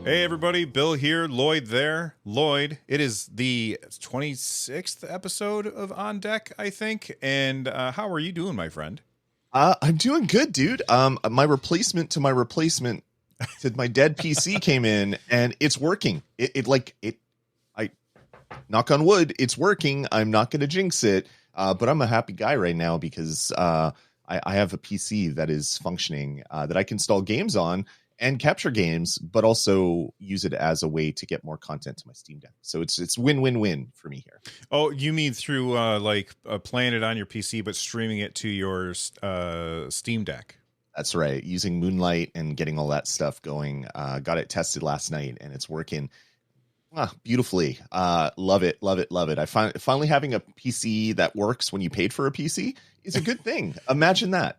Hey everybody, Bill here, Lloyd there. Lloyd, it is the 26th episode of On Deck, I think. And how are you doing, my friend? I'm doing good, dude. My replacement to my dead PC came in and it's working. I knock on wood, it's working. I'm not going to jinx it, but I'm a happy guy right now because I have a PC that is functioning that I can install games on and capture games, but also use it as a way to get more content to my Steam Deck. So it's win-win-win for me here. Oh, you mean through playing it on your PC, but streaming it to your Steam Deck? That's right. Using Moonlight and getting all that stuff going. Got it tested last night and it's working beautifully. Love it, love it, love it. Finally having a PC that works when you paid for a PC is a good thing. Imagine that.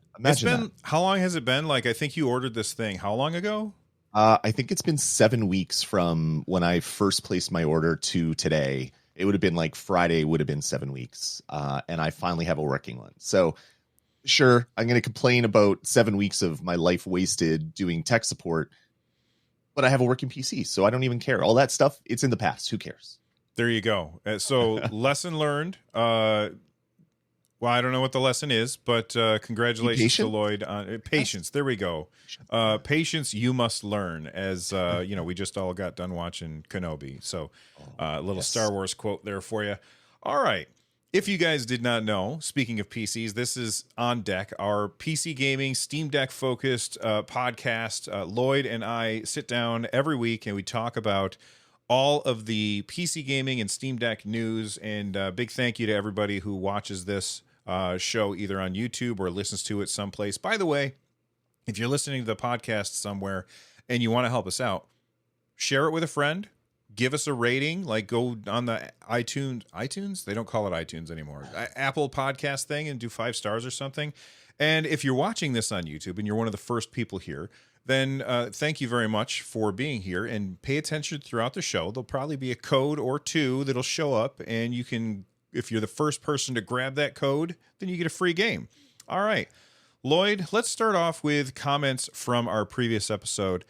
How long has it been? Like, I think you ordered this thing. How long ago? I think it's been 7 weeks from when I first placed my order to today. It would have been like Friday would have been 7 weeks. And I finally have a working one. So sure, I'm going to complain about 7 weeks of my life wasted doing tech support, but I have a working PC, so I don't even care. All that stuff, it's in the past. Who cares? There you go. So lesson learned. Well, I don't know what the lesson is, but congratulations to Lloyd on patience. There we go. Patience you must learn, as we just all got done watching Kenobi. So a little Star Wars quote there for you. All right. If you guys did not know, speaking of PCs, this is On Deck, our PC gaming, Steam Deck focused podcast. Lloyd and I sit down every week and we talk about all of the PC gaming and Steam Deck news. And big thank you to everybody who watches this show either on YouTube or listens to it someplace. By the way, if you're listening to the podcast somewhere and you want to help us out, share it with a friend. Give us a rating, like go on the iTunes. They don't call it iTunes anymore. Apple podcast thing and do 5 stars or something. And if you're watching this on YouTube and you're one of the first people here, then thank you very much for being here and pay attention throughout the show. There'll probably be a code or two that'll show up and you can, if you're the first person to grab that code, then you get a free game. All right, Lloyd, let's start off with comments from our previous episode.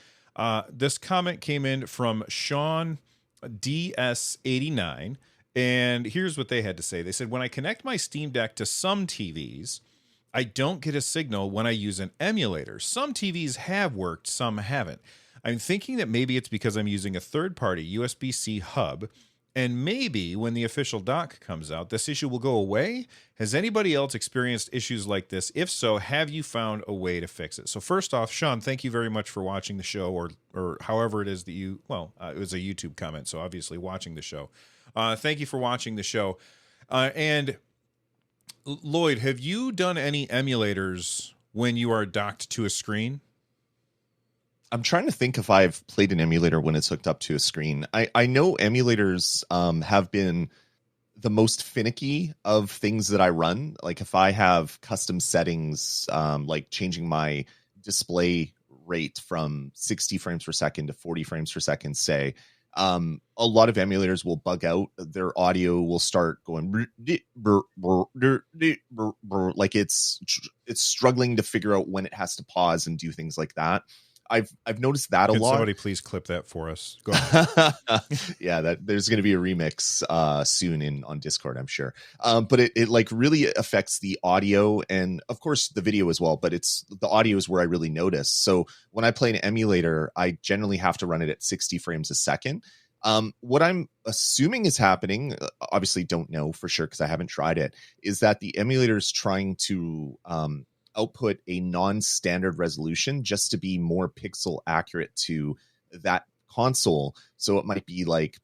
This comment came in from Sean DS89, and here's what they had to say. They said, when I connect my Steam Deck to some TVs, I don't get a signal when I use an emulator. Some TVs have worked, some haven't. I'm thinking that maybe it's because I'm using a third-party USB-C hub, and maybe when the official dock comes out, this issue will go away. Has anybody else experienced issues like this? If so, have you found a way to fix it? So first off, Sean, thank you very much for watching the show, or however it is that you, it was a YouTube comment, so obviously watching the show. Thank you for watching the show. And Lloyd, have you done any emulators when you are docked to a screen? I'm trying to think if I've played an emulator when it's hooked up to a screen. I know emulators have been the most finicky of things that I run. Like if I have custom settings, like changing my display rate from 60 frames per second to 40 frames per second, say, a lot of emulators will bug out. Their audio will start going like it's struggling to figure out when it has to pause and do things like that. I've noticed that a lot. Can somebody please clip that for us? Go ahead. Yeah, that there's going to be a remix soon on Discord, I'm sure. But it like really affects the audio and of course the video as well. But it's the audio is where I really notice. So when I play an emulator, I generally have to run it at 60 frames a second. What I'm assuming is happening, obviously don't know for sure because I haven't tried it, is that the emulator is trying to output a non-standard resolution just to be more pixel accurate to that console. So it might be like,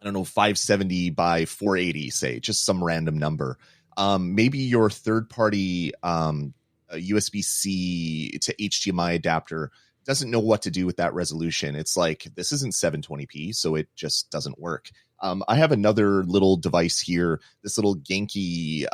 I don't know, 570 by 480, say, just some random number. Maybe your third-party USB-C to HDMI adapter doesn't know what to do with that resolution. It's like, this isn't 720p, so it just doesn't work. I have another little device here, this little Genki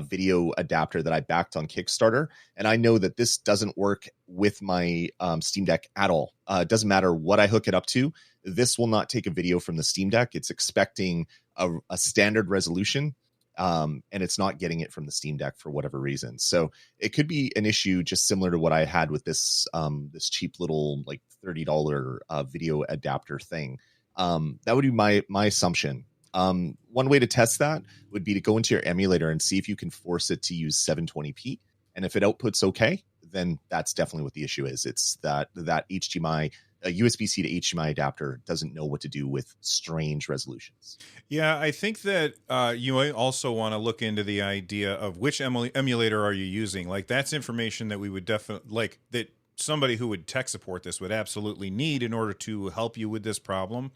video adapter that I backed on Kickstarter, and I know that this doesn't work with my Steam Deck at all. It doesn't matter what I hook it up to. This will not take a video from the Steam Deck. It's expecting a standard resolution, and it's not getting it from the Steam Deck for whatever reason. So it could be an issue just similar to what I had with this this cheap little like $30 video adapter thing. That would be my assumption. One way to test that would be to go into your emulator and see if you can force it to use 720p. And if it outputs okay, then that's definitely what the issue is. It's that HDMI, a USB-C to HDMI adapter doesn't know what to do with strange resolutions. Yeah, I think that you might also want to look into the idea of which emulator are you using. Like, that's information that we would definitely, like, that somebody who would tech support this would absolutely need in order to help you with this problem.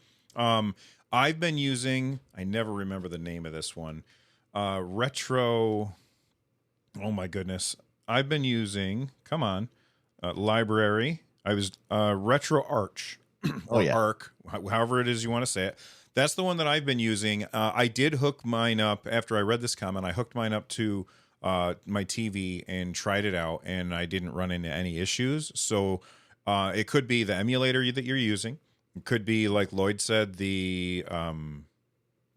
I've been using, I never remember the name of this one, Retro, oh my goodness. I've been using, come on, library. I was Retro Arch or Arc, however it is you want to say it. That's the one that I've been using. I did hook mine up after I read this comment. I hooked mine up to my TV and tried it out, and I didn't run into any issues. So it could be the emulator that you're using. It could be, like Lloyd said, the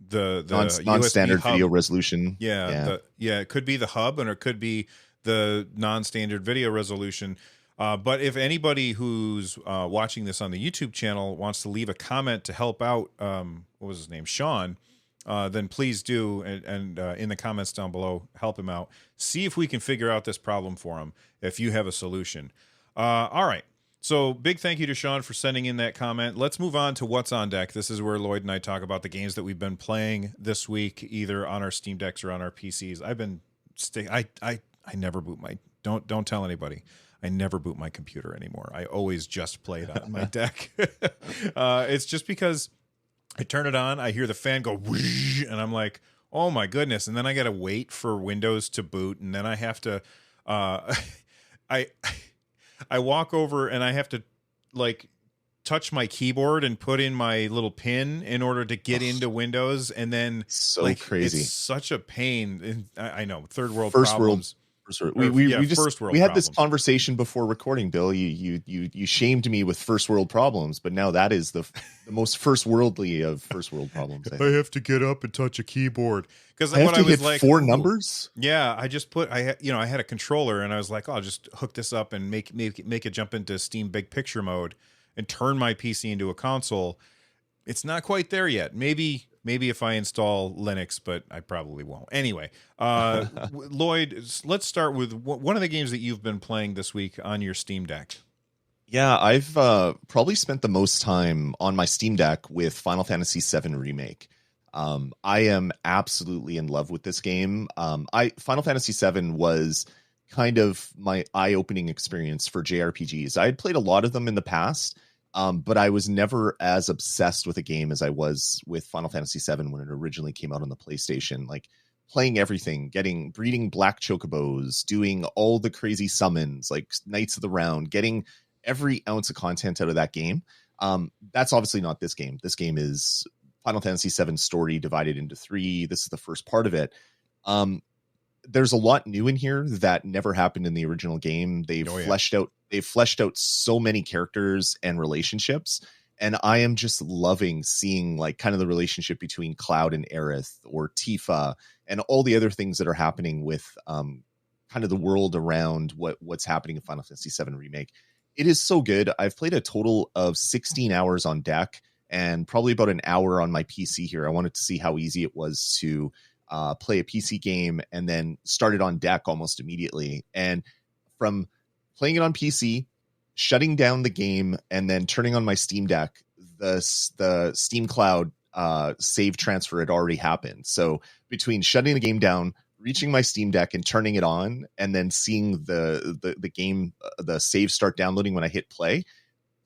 non-standard video resolution. It could be the hub, and it could be the non-standard video resolution. But if anybody who's watching this on the YouTube channel wants to leave a comment to help out, what was his name, Sean, then please do, and in the comments down below, help him out. See if we can figure out this problem for him, if you have a solution. All right. So big thank you to Sean for sending in that comment. Let's move on to What's on Deck. This is where Lloyd and I talk about the games that we've been playing this week, either on our Steam Decks or on our PCs. I've been I never boot my, don't tell anybody. I never boot my computer anymore. I always just play it on my deck. It's just because I turn it on, I hear the fan go whoosh, and I'm like, oh my goodness. And then I got to wait for Windows to boot, and then I have to I walk over and I have to like touch my keyboard and put in my little pin in order to get into Windows, and then so crazy. It's such a pain. And I know, third world first problems. We had this conversation before recording, Bill. You shamed me with first world problems, but now that is the most first worldly of first world problems. I have to get up and touch a keyboard because I was like, 4 numbers. Yeah, I just put I had a controller, and I was like, oh, I'll just hook this up and make it jump into Steam Big Picture mode and turn my PC into a console. It's not quite there yet. Maybe if I install Linux, but I probably won't. Anyway, Lloyd, let's start with one of the games that you've been playing this week on your Steam Deck. Yeah, I've probably spent the most time on my Steam Deck with Final Fantasy VII Remake. I am absolutely in love with this game. Final Fantasy VII was kind of my eye-opening experience for JRPGs. I had played a lot of them in the past, but I was never as obsessed with a game as I was with Final Fantasy VII when it originally came out on the PlayStation. Like playing everything, breeding black chocobos, doing all the crazy summons, like Knights of the Round, getting every ounce of content out of that game. That's obviously not this game. This game is Final Fantasy VII story divided into 3. This is the first part of it. There's a lot new in here that never happened in the original game. They've fleshed out so many characters and relationships, and I am just loving seeing like kind of the relationship between Cloud and Aerith, or Tifa, and all the other things that are happening with kind of the world around what's happening in Final Fantasy VII Remake. It is so good. I've played a total of 16 hours on deck and probably about an hour on my PC here. I wanted to see how easy it was to play a PC game and then start it on deck almost immediately. And from playing it on PC, shutting down the game, and then turning on my Steam Deck, the Steam Cloud save transfer had already happened. So between shutting the game down, reaching my Steam Deck and turning it on, and then seeing the game, the save start downloading when I hit play,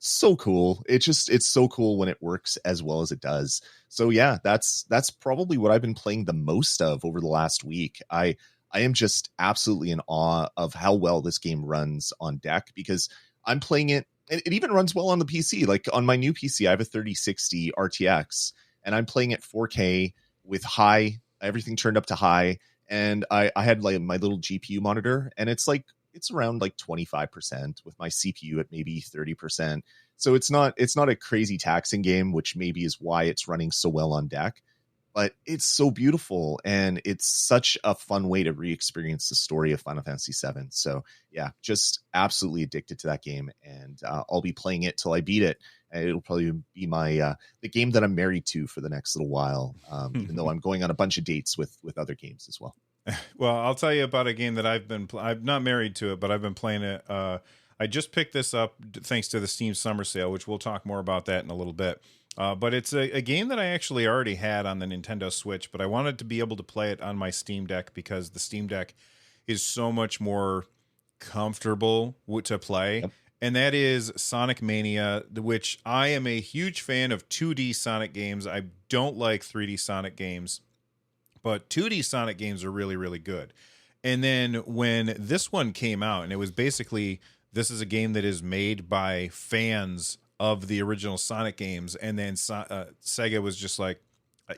so cool. It's so cool when it works as well as it does. So yeah, that's probably what I've been playing the most of over the last week. I am just absolutely in awe of how well this game runs on deck, because I'm playing it, and it even runs well on the PC. Like on my new PC, I have a 3060 RTX, and I'm playing at 4K with everything turned up to high. And I had like my little GPU monitor, and it's around like 25% with my CPU at maybe 30%. So it's not a crazy taxing game, which maybe is why it's running so well on deck. but it's so beautiful, and it's such a fun way to re-experience the story of Final Fantasy VII. So yeah, just absolutely addicted to that game, and I'll be playing it till I beat it. And it'll probably be my the game that I'm married to for the next little while, even though I'm going on a bunch of dates with other games as well. Well, I'll tell you about a game that I'm not married to it, but I've been playing it. I just picked this up thanks to the Steam Summer Sale, which we'll talk more about that in a little bit. But it's a game that I actually already had on the Nintendo Switch, but I wanted to be able to play it on my Steam Deck because the Steam Deck is so much more comfortable to play. Yep. And that is Sonic Mania, which I am a huge fan of 2D Sonic games. I don't like 3D Sonic games, but 2D Sonic games are really, really good. And then when this one came out, and it was basically, this is a game that is made by fans of the original Sonic games. And then Sega was just like,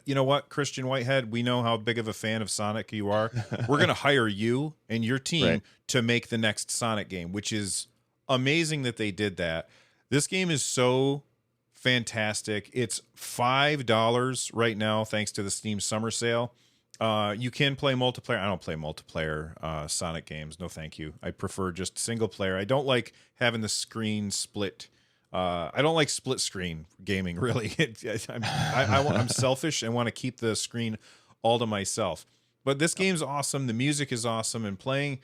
you know what, Christian Whitehead, we know how big of a fan of Sonic you are. We're going to hire you and your team Right. to make the next Sonic game, which is amazing that they did that. This game is so fantastic. It's $5 right now, thanks to the Steam Summer Sale. You can play multiplayer. I don't play multiplayer Sonic games. No, thank you. I prefer just single player. I don't like having the screen split. I don't like split screen gaming, really. I'm selfish and want to keep the screen all to myself. But this game's awesome. The music is awesome, and playing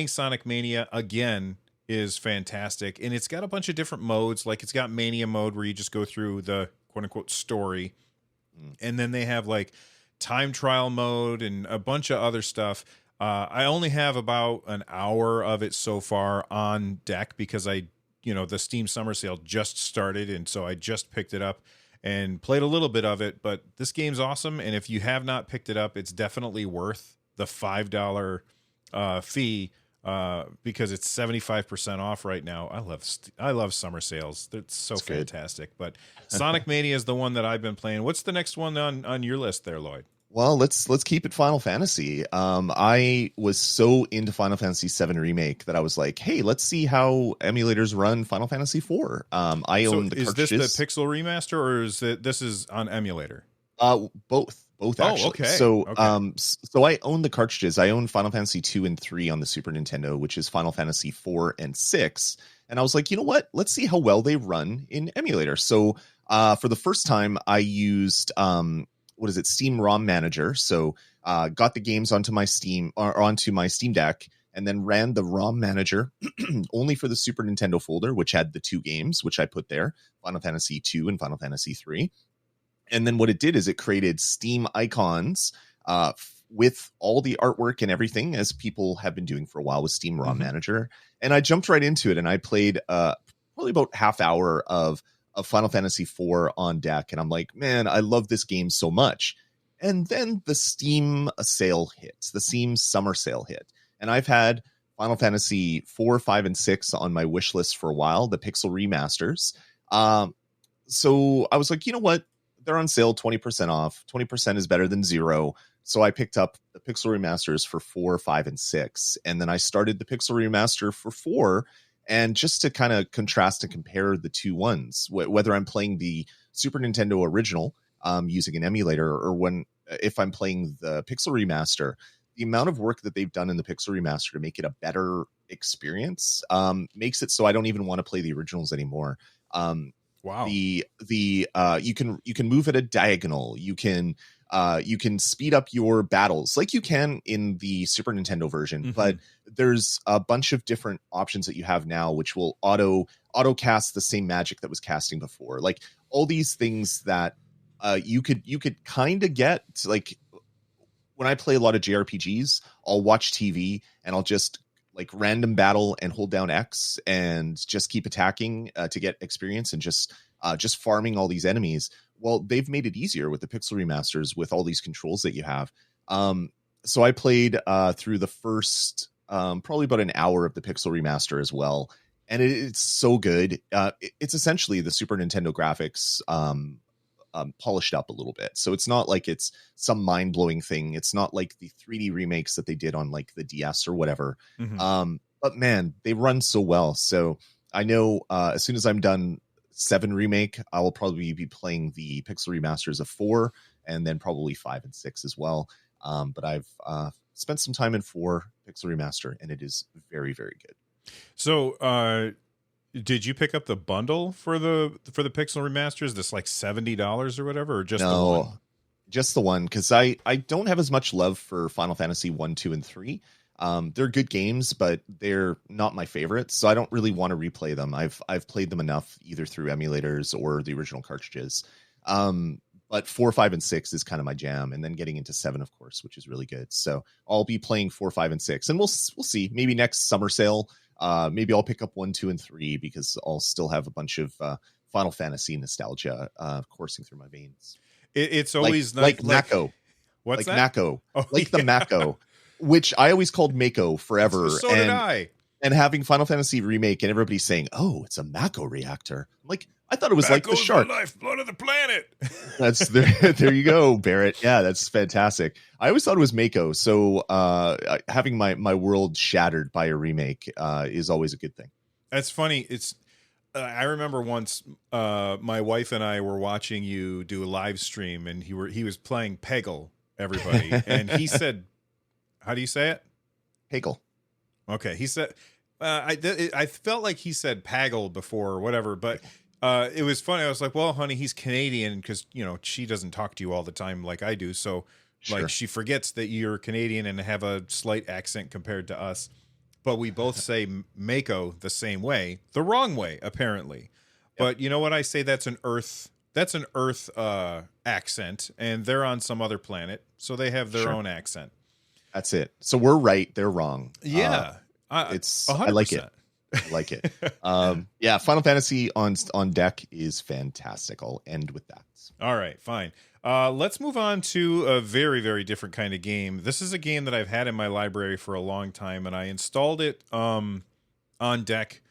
Sonic Mania again is fantastic. And it's got a bunch of different modes. Like, it's got Mania mode where you just go through the quote unquote story, and then they have like time trial mode and a bunch of other stuff. I only have about an hour of it so far on deck because the Steam Summer Sale just started, and so I just picked it up and played a little bit of it. But this game's awesome, and if you have not picked it up, it's definitely worth the $5 fee because it's 75% off right now. I love summer sales. It's so That's fantastic. But Sonic Mania is the one that I've been playing. What's the next one on your list there, Lloyd? Well, let's keep it Final Fantasy. I was so into Final Fantasy VII Remake that I was like, hey, let's see how emulators run Final Fantasy IV. I own the cartridges. Is this the Pixel remaster, or this is on emulator? Both actually. Okay. So Okay. So I own the cartridges. I own Final Fantasy 2 and 3 on the Super Nintendo, which is Final Fantasy 4 and 6. And I was like, you know what? Let's see how well they run in emulator. So for the first time, I used Steam ROM Manager. So got the games onto my Steam Deck, and then ran the ROM Manager only for the Super Nintendo folder, which had the two games, which I put there, Final Fantasy 2 and Final Fantasy 3. And then what it did is it created Steam icons with all the artwork and everything, as people have been doing for a while with Steam ROM Manager. And I jumped right into it, and I played probably about half hour of Final Fantasy IV on deck. And I'm like, man, I love this game so much. And then the Steam sale hits, the Steam Summer Sale hit. And I've had Final Fantasy 4, 5, and 6 on my wish list for a while, the Pixel remasters. So I was like, you know what? They're on sale 20% off. 20% is better than zero. So I picked up the Pixel remasters for 4, 5, and 6. And then I started the Pixel remaster for 4. And just to kind of contrast and compare the two ones, whether I'm playing the Super Nintendo original using an emulator, or if I'm playing the Pixel remaster, the amount of work that they've done in the Pixel remaster to make it a better experience makes it so I don't even want to play the originals anymore. Wow. You can move at a diagonal. You can speed up your battles like you can in the Super Nintendo version, but there's a bunch of different options that you have now, which will auto cast the same magic that was casting before. Like all these things that you could kind of get. Like when I play a lot of JRPGs, I'll watch TV and I'll just like random battle and hold down X and just keep attacking to get experience and just farming all these enemies. Well, they've made it easier with the Pixel remasters with all these controls that you have. So I played through the first probably about an hour of the Pixel remaster as well. And it's so good. It's essentially the Super Nintendo graphics polished up a little bit. So it's not like it's some mind-blowing thing. It's not like the 3D remakes that they did on like the DS or whatever. But man, they run so well. So I know as soon as I'm done 7 remake, I will probably be playing the Pixel remasters of 4 and then probably 5 and 6 as well. But I've spent some time in 4 Pixel Remaster, and it is very, very good. So, did you pick up the bundle for the Pixel Remaster? Is this like $70 or whatever, or just the one? Just the one, because I don't have as much love for Final Fantasy 1, 2, and 3. They're good games, but they're not my favorites, so I don't really want to replay them. I've played them enough, either through emulators or the original cartridges. But 4, 5, and 6 is kind of my jam, and then getting into 7, of course, which is really good. So I'll be playing 4, 5, and 6, and we'll see. Maybe next summer sale, maybe I'll pick up 1, 2, and 3, because I'll still have a bunch of Final Fantasy nostalgia coursing through my veins. It's always like Mako. What's like that? Mako, Oh, the Mako, which I always called Mako forever. So did I. And having Final Fantasy Remake and everybody saying, "Oh, it's a Mako reactor." I'm like, I thought it was like the shark. The lifeblood of the planet. That's there you go, Barrett. Yeah, that's fantastic. I always thought it was Mako. So having my world shattered by a remake is always a good thing. That's funny. It's I remember once my wife and I were watching you do a live stream, and he was playing Peggle, everybody, and he said, "How do you say it?" Peggle. Okay, he said. I felt like he said Paggle before or whatever, but it was funny. I was like, "Well, honey, he's Canadian," because she doesn't talk to you all the time like I do, so Sure. like she forgets that you're Canadian and have a slight accent compared to us. But we both say Mako the same way, the wrong way, apparently. Yep. But you know what? I say that's an Earth accent, and they're on some other planet, so they have their own accent. That's it. So we're right, they're wrong. Yeah. It's 100%. I like it. I like it. Yeah, Final Fantasy on deck is fantastic. I'll end with that. All right, fine. Let's move on to a very, very different kind of game. This is a game that I've had in my library for a long time, and I installed it on deck.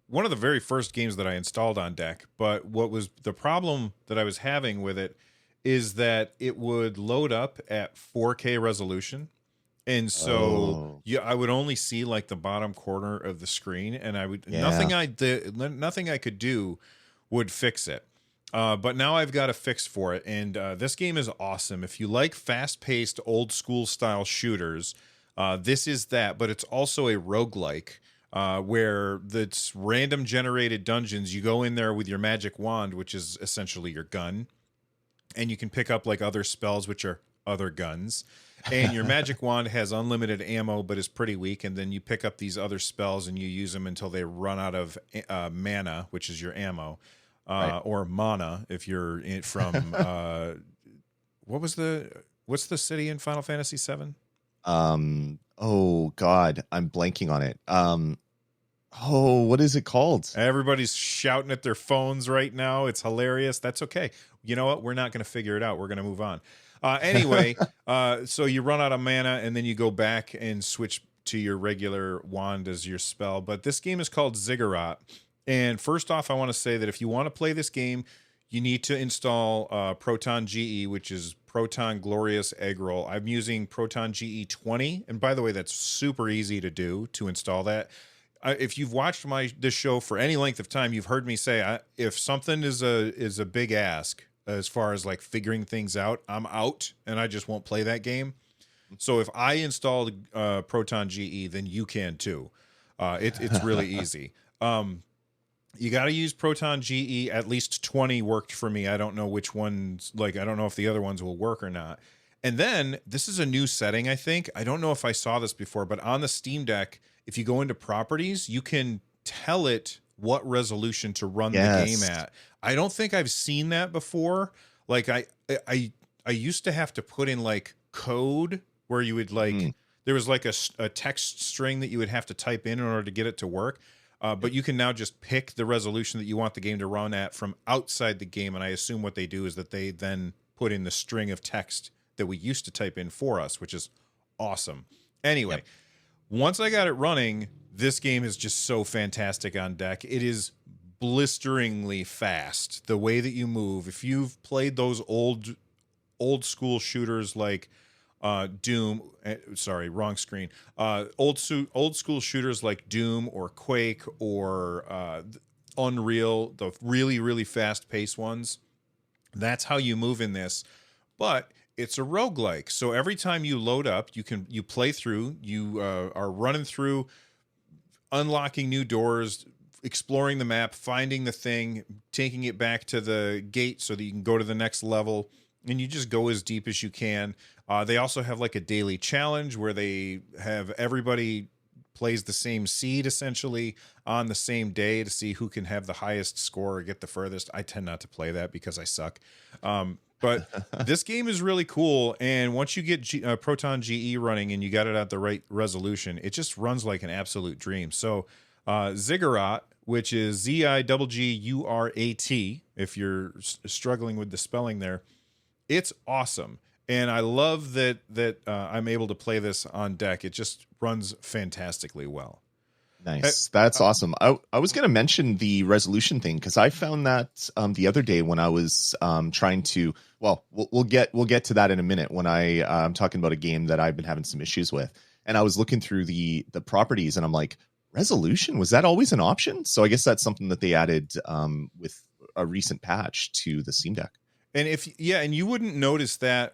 One of the very first games that I installed on deck, but what was the problem that I was having with it is that it would load up at 4K resolution. And so I would only see like the bottom corner of the screen, and nothing I could do would fix it. But now I've got a fix for it, and this game is awesome. If you like fast-paced, old-school style shooters, this is that, but it's also a roguelike where it's random generated dungeons. You go in there with your magic wand, which is essentially your gun, and you can pick up like other spells, which are other guns. And your magic wand has unlimited ammo, but is pretty weak. And then you pick up these other spells and you use them until they run out of mana, which is your ammo, or mana if you're from what's the city in Final Fantasy VII? Oh God, I'm blanking on it. What is it called? Everybody's shouting at their phones right now. It's hilarious. That's okay. You know what? We're not going to figure it out. We're going to move on. Anyway, so you run out of mana and then you go back and switch to your regular wand as your spell. But this game is called Ziggurat. And first off, I want to say that if you want to play this game, you need to install Proton GE, which is Proton Glorious Egg Roll. I'm using Proton GE 20. And by the way, that's super easy to install that. If you've watched this show for any length of time, you've heard me say if something is a big ask, as far as like figuring things out, I'm out and I just won't play that game. So if I installed Proton GE, then you can too. It's really easy. You got to use Proton GE. At least 20 worked for me. I don't know which ones, I don't know if the other ones will work or not. And then this is a new setting, I think. I don't know if I saw this before, but on the Steam Deck, if you go into properties, you can tell it what resolution to run the game at. I don't think I've seen that before. Like I used to have to put in like code where you would there was like a text string that you would have to type in order to get it to work. But you can now just pick the resolution that you want the game to run at from outside the game. And I assume what they do is that they then put in the string of text that we used to type in for us, which is awesome. Anyway, once I got it running, this game is just so fantastic on deck. It is blisteringly fast. The way that you move, if you've played those old school shooters like Doom, sorry, wrong screen. Old school shooters like Doom or Quake or Unreal, the really, really fast paced ones. That's how you move in this. but it's a roguelike. So every time you load up, you play through, you are running through, unlocking new doors, exploring the map, finding the thing, taking it back to the gate so that you can go to the next level, and you just go as deep as you can. They also have like a daily challenge where they have everybody plays the same seed essentially on the same day to see who can have the highest score or get the furthest. I tend not to play that because I suck. But this game is really cool. And once you get Proton GE running and you got it at the right resolution, it just runs like an absolute dream. So Ziggurat, which is Ziggurat, if you're struggling with the spelling there, it's awesome. And I love that I'm able to play this on deck. It just runs fantastically well. Nice. That's awesome. I was going to mention the resolution thing because I found that the other day when I was trying to. Well, we'll get to that in a minute when I'm talking about a game that I've been having some issues with, and I was looking through the properties and I'm like, resolution, was that always an option? So I guess that's something that they added with a recent patch to the Steam Deck. And and you wouldn't notice that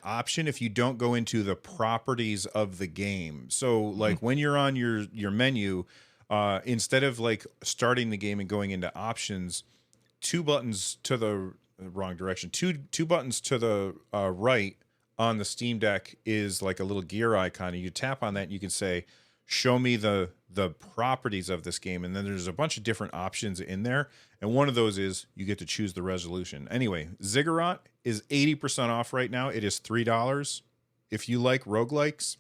option if you don't go into the properties of the game. So like when you're on your menu, instead of like starting the game and going into options, two buttons to the wrong direction, two buttons to the right on the Steam Deck is like a little gear icon, and you tap on that and you can say, show me the properties of this game, and then there's a bunch of different options in there, and one of those is you get to choose the resolution. Anyway, Ziggurat is 80% off right now. It is $3. If you like roguelikes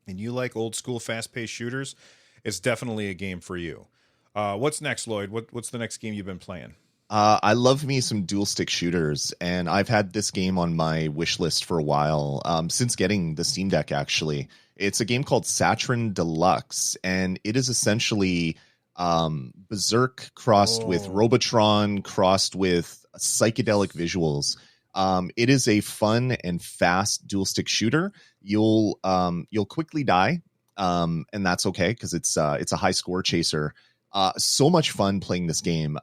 and you like old school fast-paced shooters, it's definitely a game for you. What's next, Lloyd? What's the next game you've been playing? I love me some dual stick shooters, and I've had this game on my wish list for a while, since getting the Steam Deck, actually. It's a game called Saturn Deluxe, and it is essentially Berserk crossed with Robotron, crossed with psychedelic visuals. It is a fun and fast dual stick shooter. You'll quickly die, and that's okay because it's a high score chaser. So much fun playing this game.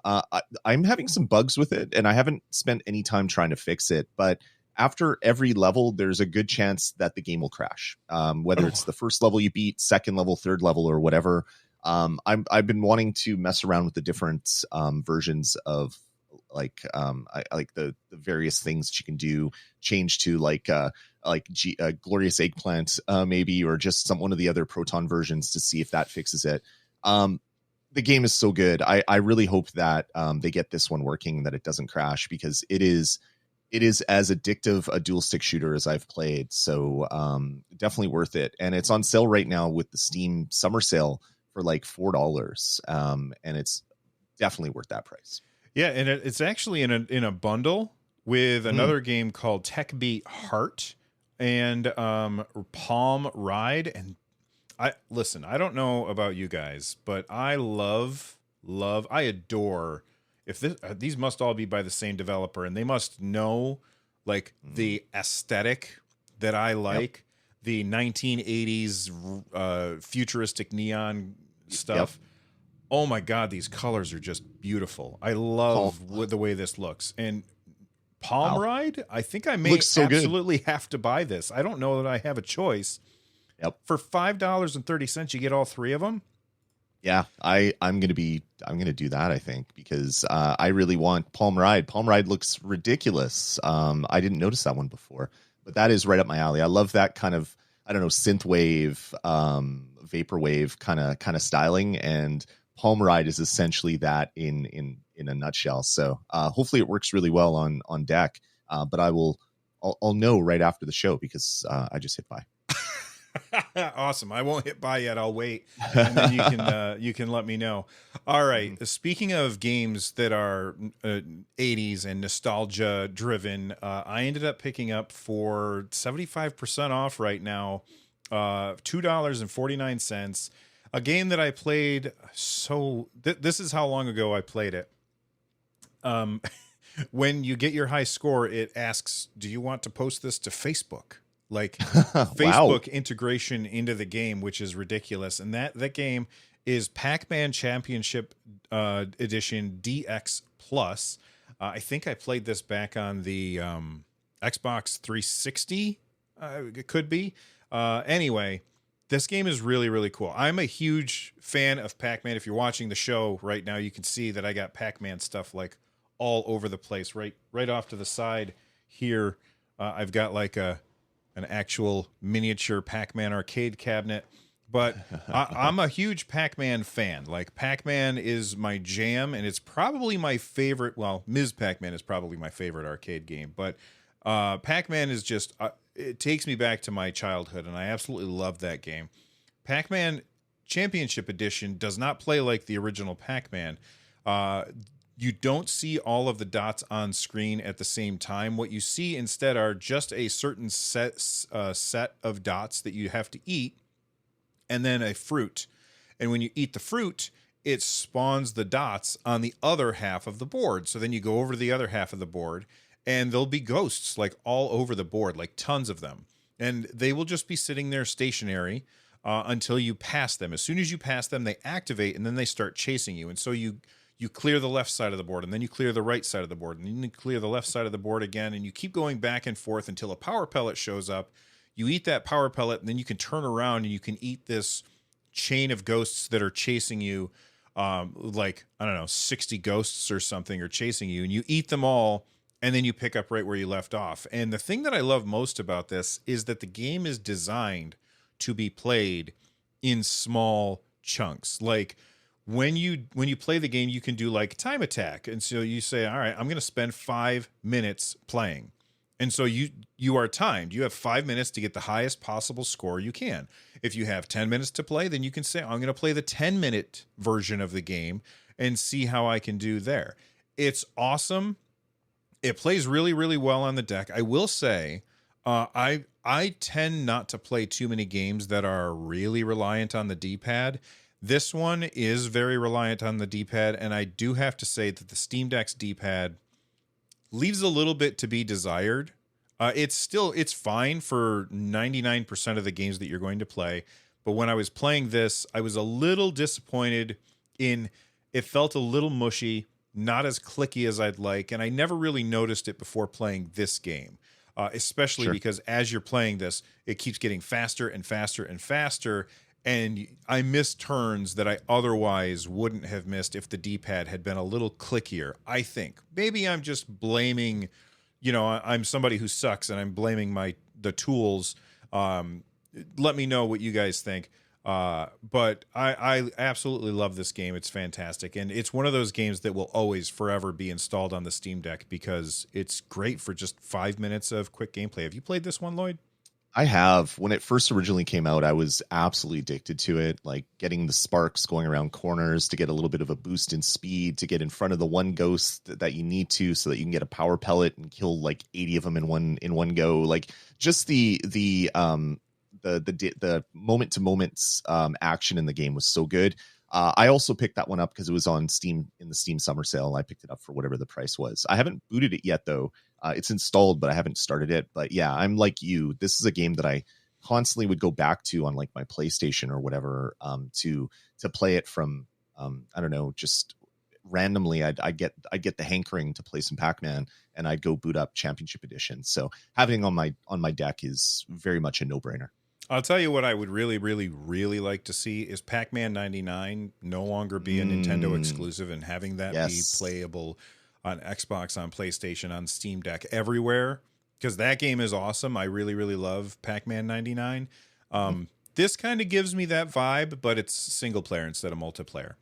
I'm having some bugs with it, and I haven't spent any time trying to fix it, but after every level, there's a good chance that the game will crash. Whether it's the first level you beat, second level, third level, or whatever. I've been wanting to mess around with the different versions of I like the various things that you can do. Change to Glorious Eggplant, maybe, or just one of the other Proton versions to see if that fixes it. The game is so good. I really hope that they get this one working, that it doesn't crash, because it is as addictive a dual stick shooter as I've played. So definitely worth it. And it's on sale right now with the Steam summer sale for like $4. And it's definitely worth that price. Yeah. And it's actually in a bundle with another game called Tech Beat Heart and Palm Ride. And I don't know about you guys, but I I adore, if these must all be by the same developer, and they must know like the aesthetic that I like, the 1980s futuristic neon stuff. Yep. Oh my God, these colors are just beautiful. I love the way this looks. And Palm Ride, I think I may absolutely have to buy this. I don't know that I have a choice. Yep. For $5.30, you get all three of them. Yeah, I'm gonna do that, I think, because I really want Palm Ride. Palm Ride looks ridiculous. I didn't notice that one before, but that is right up my alley. I love that kind of, I don't know, synthwave, vaporwave kind of styling, and Palm Ride is essentially that in a nutshell. So hopefully it works really well on deck. But I'll know right after the show because I just hit buy. Awesome. I won't hit buy yet. I'll wait, and then you can let me know. All right. Speaking of games that are 80s and nostalgia driven, I ended up picking up for 75% off right now, $2.49. A game that I played. So this is how long ago I played it. When you get your high score, it asks, "Do you want to post this to Facebook?" Like Facebook integration into the game, which is ridiculous. And that game is Pac-Man Championship Edition DX Plus. I think I played this back on the Xbox 360. It could be. Anyway, this game is really, really cool. I'm a huge fan of Pac-Man. If you're watching the show right now, you can see that I got Pac-Man stuff like all over the place. Right off to the side here, I've got like an actual miniature Pac-Man arcade cabinet. But I'm a huge Pac-Man fan. Like, Pac-Man is my jam, and it's probably my favorite. Well, Ms. Pac-Man is probably my favorite arcade game. But Pac-Man is just, it takes me back to my childhood, and I absolutely love that game. Pac-Man Championship Edition does not play like the original Pac-Man. You don't see all of the dots on screen at the same time. What you see instead are just a certain set of dots that you have to eat, and then a fruit. And when you eat the fruit, it spawns the dots on the other half of the board. So then you go over to the other half of the board, and there'll be ghosts like all over the board, like tons of them. And they will just be sitting there stationary until you pass them. As soon as you pass them, they activate, and then they start chasing you. And so you clear the left side of the board, and then you clear the right side of the board, and then you clear the left side of the board again, and you keep going back and forth until a power pellet shows up. You eat that power pellet, and then you can turn around and you can eat this chain of ghosts that are chasing you. Like, I don't know, 60 ghosts or something are chasing you, and you eat them all, and then you pick up right where you left off. And the thing that I love most about this is that the game is designed to be played in small chunks. Like, when you play the game, you can do like time attack. And so you say, all right, I'm going to spend 5 minutes playing. And so you are timed. You have 5 minutes to get the highest possible score you can. If you have 10 minutes to play, then you can say, I'm going to play the 10-minute version of the game and see how I can do there. It's awesome. It plays really, really well on the deck. I will say, I tend not to play too many games that are really reliant on the D-pad. This one is very reliant on the D-pad, and I do have to say that the Steam Deck's D-pad leaves a little bit to be desired. It's fine for 99% of the games that you're going to play. But when I was playing this, I was a little disappointed in it felt a little mushy, not as clicky as I'd like. And I never really noticed it before playing this game, especially because as you're playing this, it keeps getting faster and faster and faster. And I miss turns that I otherwise wouldn't have missed if the D-pad had been a little clickier, I think. Maybe I'm just blaming, I'm somebody who sucks and I'm blaming the tools. Let me know what you guys think. But I absolutely love this game. It's fantastic. And it's one of those games that will always forever be installed on the Steam Deck because it's great for just 5 minutes of quick gameplay. Have you played this one, Lloyd? I have. When it first originally came out, I was absolutely addicted to it, like getting the sparks going around corners to get a little bit of a boost in speed, to get in front of the one ghost that you need to so that you can get a power pellet and kill like 80 of them in one go. Like, just the moment to moments action in the game was so good. I also picked that one up because it was on Steam in the Steam summer sale, and I picked it up for whatever the price was. I haven't booted it yet, though. It's installed, but I haven't started it. But yeah, I'm like you. This is a game that I constantly would go back to on like my PlayStation or whatever to play it from. I don't know, just randomly. I get the hankering to play some Pac-Man, and I'd go boot up Championship Edition. So having it on my deck is very much a no-brainer. I'll tell you what I would really, really, really like to see is Pac-Man 99 no longer be a Nintendo exclusive and having that be playable on Xbox, on PlayStation, on Steam Deck, everywhere, because that game is awesome. I really, really love Pac-Man 99. This kind of gives me that vibe, but it's single player instead of multiplayer.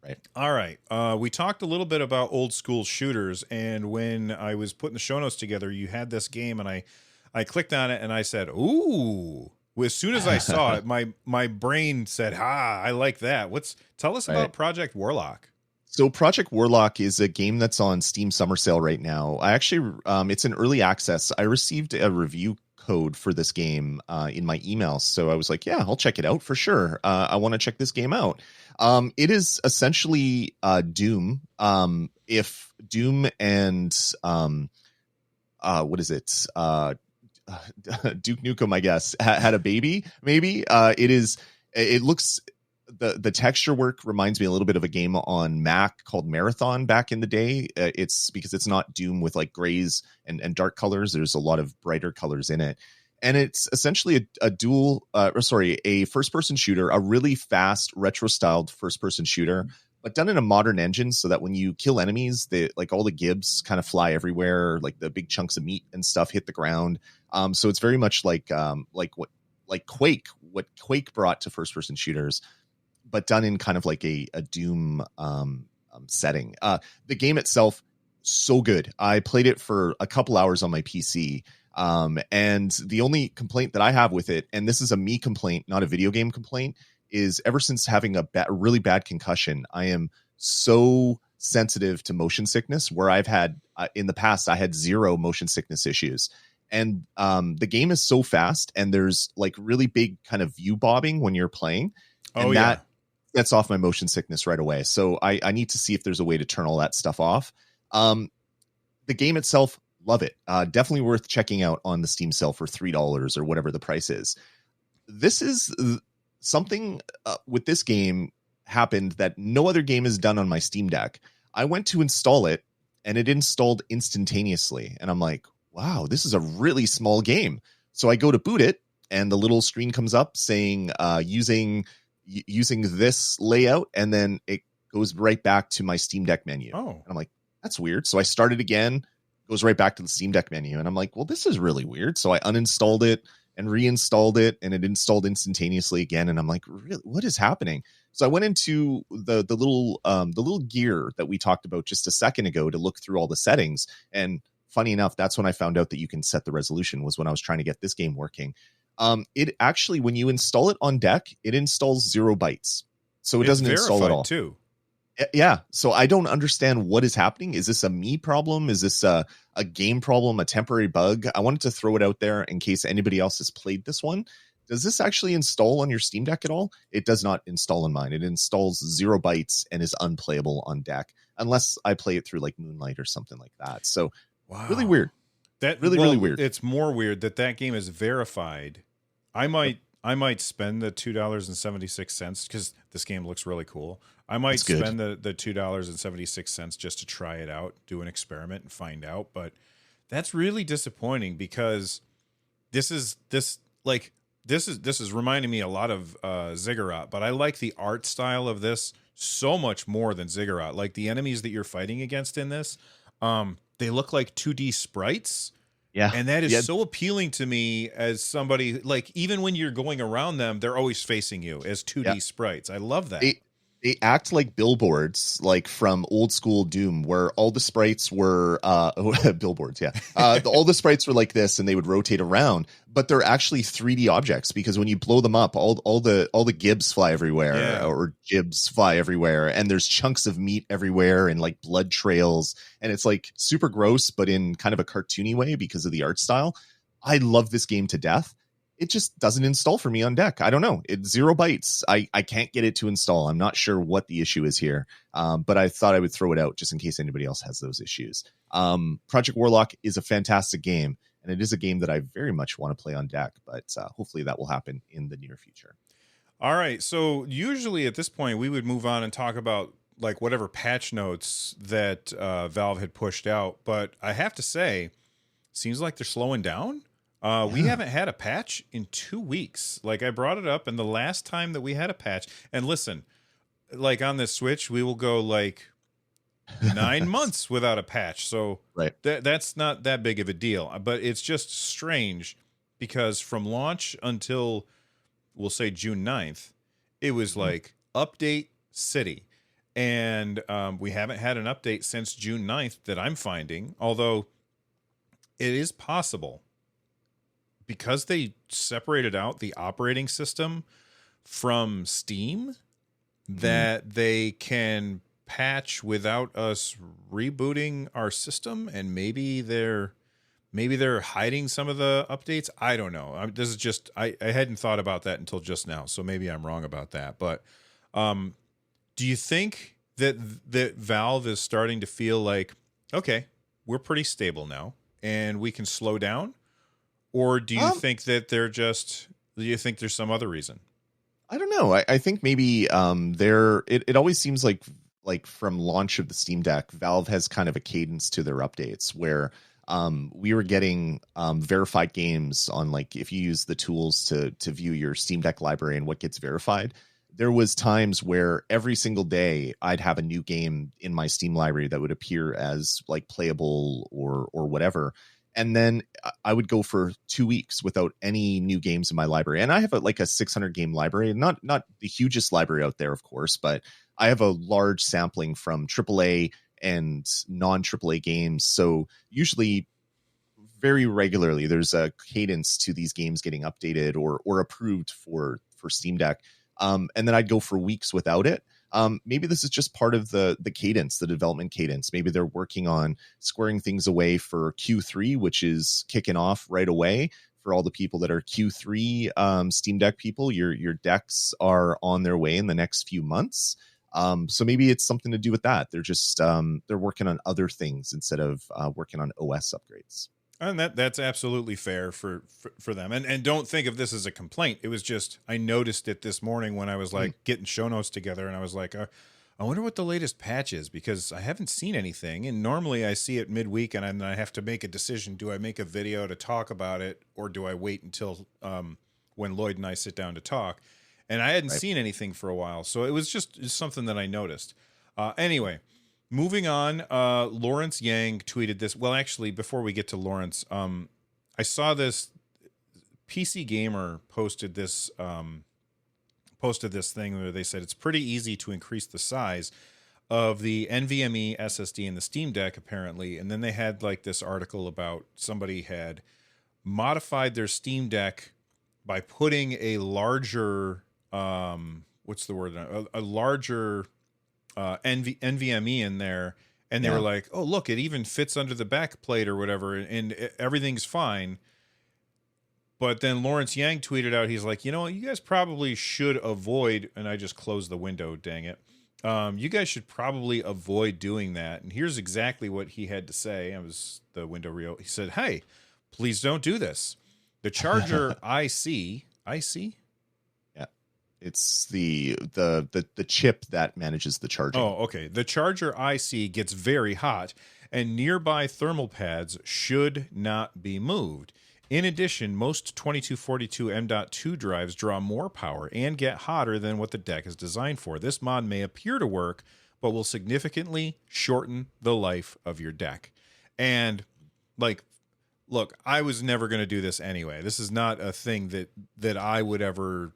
Right. All right. We talked a little bit about old school shooters, and when I was putting the show notes together, you had this game, and I clicked on it, and I said, ooh. As soon as I saw it, my brain said, I like that. Tell us about Project Warlock. So Project Warlock is a game that's on Steam Summer Sale right now. I actually, it's in early access. I received a review code for this game in my email. So I was like, yeah, I'll check it out for sure. I want to check this game out. It is essentially Doom. If Doom and what is it? Duke Nukem, I guess, had a baby, maybe. It looks the texture work reminds me a little bit of a game on Mac called Marathon back in the day. It's because it's not Doom with like grays and dark colors. There's a lot of brighter colors in it. And it's essentially a first person shooter, a really fast retro styled first person shooter, but done in a modern engine so that when you kill enemies, like all the gibs kind of fly everywhere, like the big chunks of meat and stuff hit the ground. So it's very much like Quake, what Quake brought to first person shooters, but done in kind of like a Doom setting. The game itself, so good. I played it for a couple hours on my PC. And the only complaint that I have with it, and this is a me complaint, not a video game complaint, is ever since having a really bad concussion, I am so sensitive to motion sickness, where I've had in the past, I had zero motion sickness issues. And the game is so fast, and there's like really big kind of view bobbing when you're playing. And that sets off my motion sickness right away. So I need to see if there's a way to turn all that stuff off. The game itself, love it. Definitely worth checking out on the Steam sale for $3 or whatever the price is. This is something with this game happened that no other game has done on my Steam Deck. I went to install it, and it installed instantaneously. And I'm like, wow, this is a really small game. So I go to boot it, and the little screen comes up saying using this layout, and then it goes right back to my Steam Deck menu. Oh. And I'm like, that's weird. So I started again, goes right back to the Steam Deck menu. And I'm like, well, this is really weird. So I uninstalled it and reinstalled it, and it installed instantaneously again. And I'm like, really, what is happening? So I went into the little gear that we talked about just a second ago to look through all the settings. And funny enough, that's when I found out that you can set the resolution, was when I was trying to get this game working. It actually, when you install it on deck, it installs 0 bytes. So it doesn't install at all. Too. Yeah. So I don't understand what is happening. Is this a me problem? Is this a game problem, a temporary bug? I wanted to throw it out there in case anybody else has played this one. Does this actually install on your Steam Deck at all? It does not install on mine. It installs 0 bytes and is unplayable on deck, unless I play it through like Moonlight or something like that. So really weird. Really weird. It's more weird that game is verified. I might spend the $2.76 because this game looks really cool. I might spend the $2.76 just to try it out, do an experiment, and find out. But that's really disappointing, because this is reminding me a lot of Ziggurat. But I like the art style of this so much more than Ziggurat. Like the enemies that you're fighting against in this, they look like 2D sprites. Yeah. And that is so appealing to me as somebody, like, even when you're going around them, they're always facing you as 2D sprites. I love that. They act like billboards, like from old school Doom, where all the sprites were billboards. Yeah. All the sprites were like this, and they would rotate around, but they're actually 3D objects, because when you blow them up, all the gibs fly everywhere, or jibs fly everywhere. And there's chunks of meat everywhere and like blood trails. And it's like super gross, but in kind of a cartoony way because of the art style. I love this game to death. It just doesn't install for me on deck. I don't know. It's 0 bytes. I can't get it to install. I'm not sure what the issue is here. But I thought I would throw it out just in case anybody else has those issues. Project Warlock is a fantastic game, and it is a game that I very much want to play on deck, but hopefully that will happen in the near future. All right. So usually at this point, we would move on and talk about like whatever patch notes that Valve had pushed out. But I have to say, seems like they're slowing down. We haven't had a patch in 2 weeks. Like, I brought it up, and the last time that we had a patch, and listen, like on this Switch, we will go like 9 months without a patch. So that's not that big of a deal. But it's just strange, because from launch until, we'll say, June 9th, it was like update city. And we haven't had an update since June 9th that I'm finding, although it is possible, because they separated out the operating system from Steam, that they can patch without us rebooting our system, and maybe they're hiding some of the updates. I don't know. This is just I hadn't thought about that until just now, so maybe I'm wrong about that. But do you think that Valve is starting to feel like, okay, we're pretty stable now and we can slow down? Or do you think that do you think there's some other reason? I don't know. I think maybe it always seems like from launch of the Steam Deck, Valve has kind of a cadence to their updates where we were getting verified games on, like, if you use the tools to view your Steam Deck library and what gets verified. There was times where every single day I'd have a new game in my Steam library that would appear as like playable or whatever. And then I would go for 2 weeks without any new games in my library. And I have like a 600 game library, not the hugest library out there, of course, but I have a large sampling from AAA and non AAA games. So usually, very regularly, there's a cadence to these games getting updated or approved for Steam Deck. And then I'd go for weeks without it. Maybe this is just part of the cadence, the development cadence. Maybe they're working on squaring things away for Q3, which is kicking off right away. For all the people that are Q3 Steam Deck people, your decks are on their way in the next few months. So maybe it's something to do with that. They're just they're working on other things instead of working on OS upgrades. And that's absolutely fair for them. And don't think of this as a complaint. It was just, I noticed it this morning when I was like getting show notes together, and I was like, I wonder what the latest patch is, because I haven't seen anything. And normally I see it midweek, and I have to make a decision. Do I make a video to talk about it, or do I wait until when Lloyd and I sit down to talk? And I hadn't seen anything for a while. So it was just something that I noticed. Anyway, moving on, Lawrence Yang tweeted this. Well, actually, before we get to Lawrence, I saw this. PC Gamer posted this thing where they said it's pretty easy to increase the size of the NVMe SSD in the Steam Deck, apparently. And then they had like this article about somebody had modified their Steam Deck by putting a larger, what's the word? A larger NVMe in there, and they were like, "Oh, look, it even fits under the back plate or whatever, and everything's fine." But then Lawrence Yang tweeted out, he's like, "You know, you guys probably should avoid," and I just closed the window, dang it. You guys should probably avoid doing that. And here's exactly what he had to say. I was the window reel. He said, "Hey, please don't do this. The charger IC. Yeah, it's the chip that manages the charging. Oh, okay. The charger IC gets very hot, and nearby thermal pads should not be moved. In addition, most 2242 M.2 drives draw more power and get hotter than what the deck is designed for. This mod may appear to work, but will significantly shorten the life of your deck." And like, look, I was never going to do this anyway. This is not a thing that I would ever.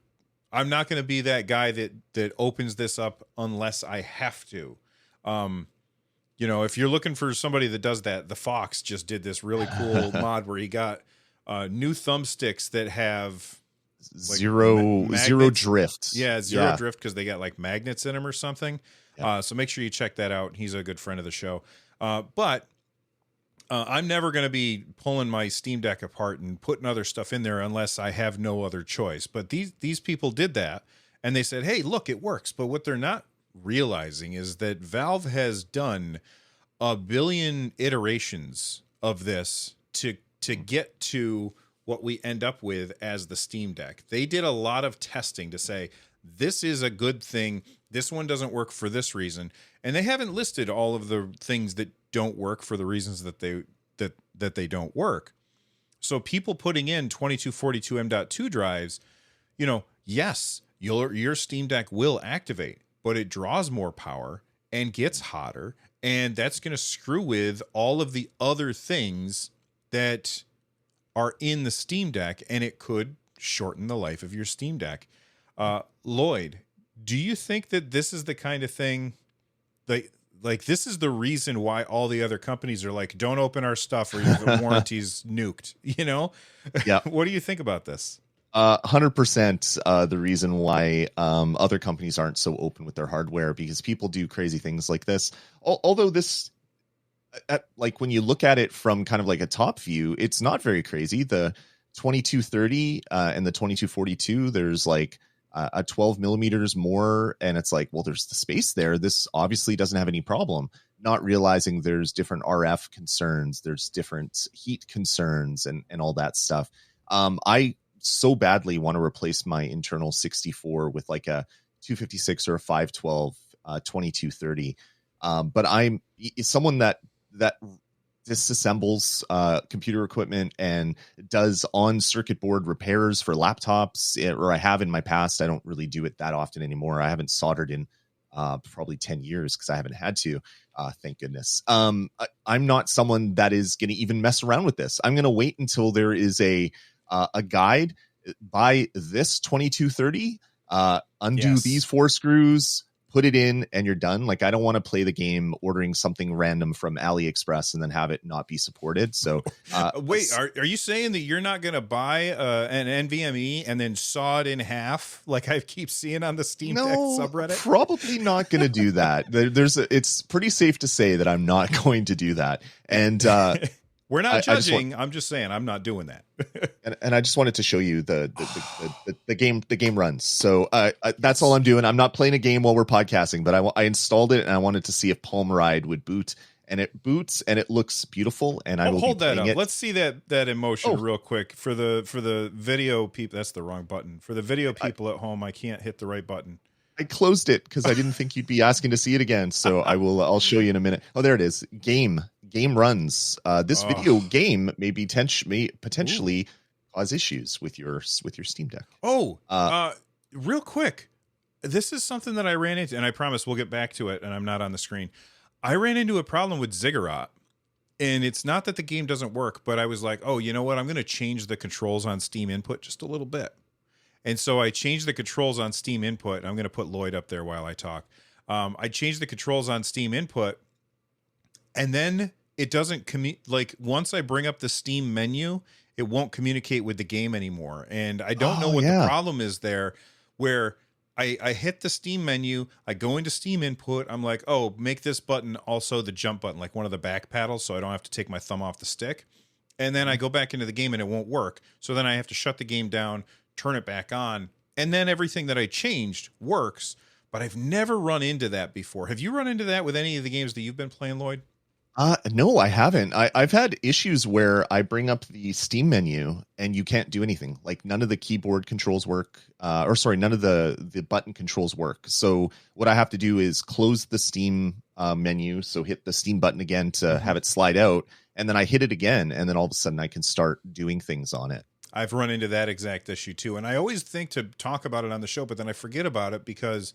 I'm not going to be that guy that opens this up unless I have to. If you're looking for somebody that does that, the Fox just did this really cool mod where he got new thumbsticks that have like zero drift. Yeah, zero drift, because they got like magnets in them or something. Yeah. So make sure you check that out. He's a good friend of the show. But I'm never going to be pulling my Steam Deck apart and putting other stuff in there unless I have no other choice. But these people did that, and they said, "Hey, look, it works." But what they're not realizing is that Valve has done a billion iterations of this to get to what we end up with as the Steam Deck. They did a lot of testing to say, this is a good thing, this one doesn't work for this reason. And they haven't listed all of the things that don't work for the reasons that they don't work. So people putting in 2242 M.2 drives, yes, your Steam Deck will activate, but it draws more power and gets hotter, and that's going to screw with all of the other things that are in the Steam Deck, and it could shorten the life of your Steam Deck. Lloyd, do you think that this is the kind of thing that, like, this is the reason why all the other companies are like, don't open our stuff or the warranty's nuked, Yeah. What do you think about this? 100% the reason why other companies aren't so open with their hardware, because people do crazy things like this. Although this, like, when you look at it from kind of like a top view, it's not very crazy. The 2230 and the 2242, there's like a 12 millimeters more, and it's like, well, there's the space there. This obviously doesn't have any problem. Not realizing there's different RF concerns, there's different heat concerns, and all that stuff. I so badly want to replace my internal 64 with like a 256 or a 512 2230. But I'm someone that disassembles computer equipment and does on circuit board repairs for laptops, or I have in my past. I don't really do it that often anymore. I haven't soldered in probably 10 years because I haven't had to, thank goodness. I'm not someone that is going to even mess around with this. I'm going to wait until there is a guide. Buy this 2230, undo these 4 screws, put it in, and you're done. Like, I don't want to play the game ordering something random from AliExpress and then have it not be supported. So wait, are you saying that you're not going to buy an NVMe and then saw it in half like I keep seeing on the Steam Deck subreddit? Probably not going to do that. It's pretty safe to say that I'm not going to do that. And we're not judging. I'm just saying I'm not doing that. and I just wanted to show you the game runs. So that's all I'm doing. I'm not playing a game while we're podcasting, but I installed it and I wanted to see if Palm Ride would boot. And it boots and it looks beautiful. And I will hold that up. It. Let's see that emotion real quick for the video people. That's the wrong button. For the video people at home, I can't hit the right button. I closed it because I didn't think you'd be asking to see it again. So I'll show you in a minute. Oh, there it is. Game runs. This video game may potentially cause issues with your Steam Deck. Real quick. This is something that I ran into, and I promise we'll get back to it, and I'm not on the screen. I ran into a problem with Ziggurat, and it's not that the game doesn't work, but I was like, oh, you know what? I'm going to change the controls on Steam Input just a little bit. And so I changed the controls on Steam Input. I'm going to put Lloyd up there while I talk. I changed the controls on Steam Input, and then it doesn't like once I bring up the Steam menu, it won't communicate with the game anymore. And I don't know what the problem is there, where I hit the Steam menu, I go into Steam Input, I'm like, oh, make this button also the jump button, like one of the back paddles, so I don't have to take my thumb off the stick. And then I go back into the game and it won't work. So then I have to shut the game down, turn it back on, and then everything that I changed works. But I've never run into that before. Have you run into that with any of the games that you've been playing, Lloyd? No, I haven't. I've had issues where I bring up the Steam menu and you can't do anything. Like none of the keyboard controls work, none of the button controls work. So what I have to do is close the Steam menu. So hit the Steam button again to have it slide out. And then I hit it again. And then all of a sudden I can start doing things on it. I've run into that exact issue too. And I always think to talk about it on the show, but then I forget about it because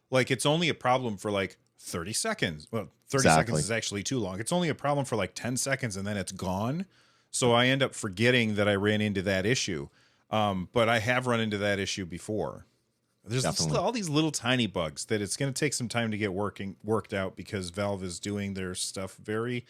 like it's only a problem for like 30 seconds. Well, 30 seconds is actually too long. It's only a problem for like 10 seconds and then it's gone. So I end up forgetting that I ran into that issue. But I have run into that issue before. There's all these little tiny bugs that it's going to take some time to get worked out because Valve is doing their stuff very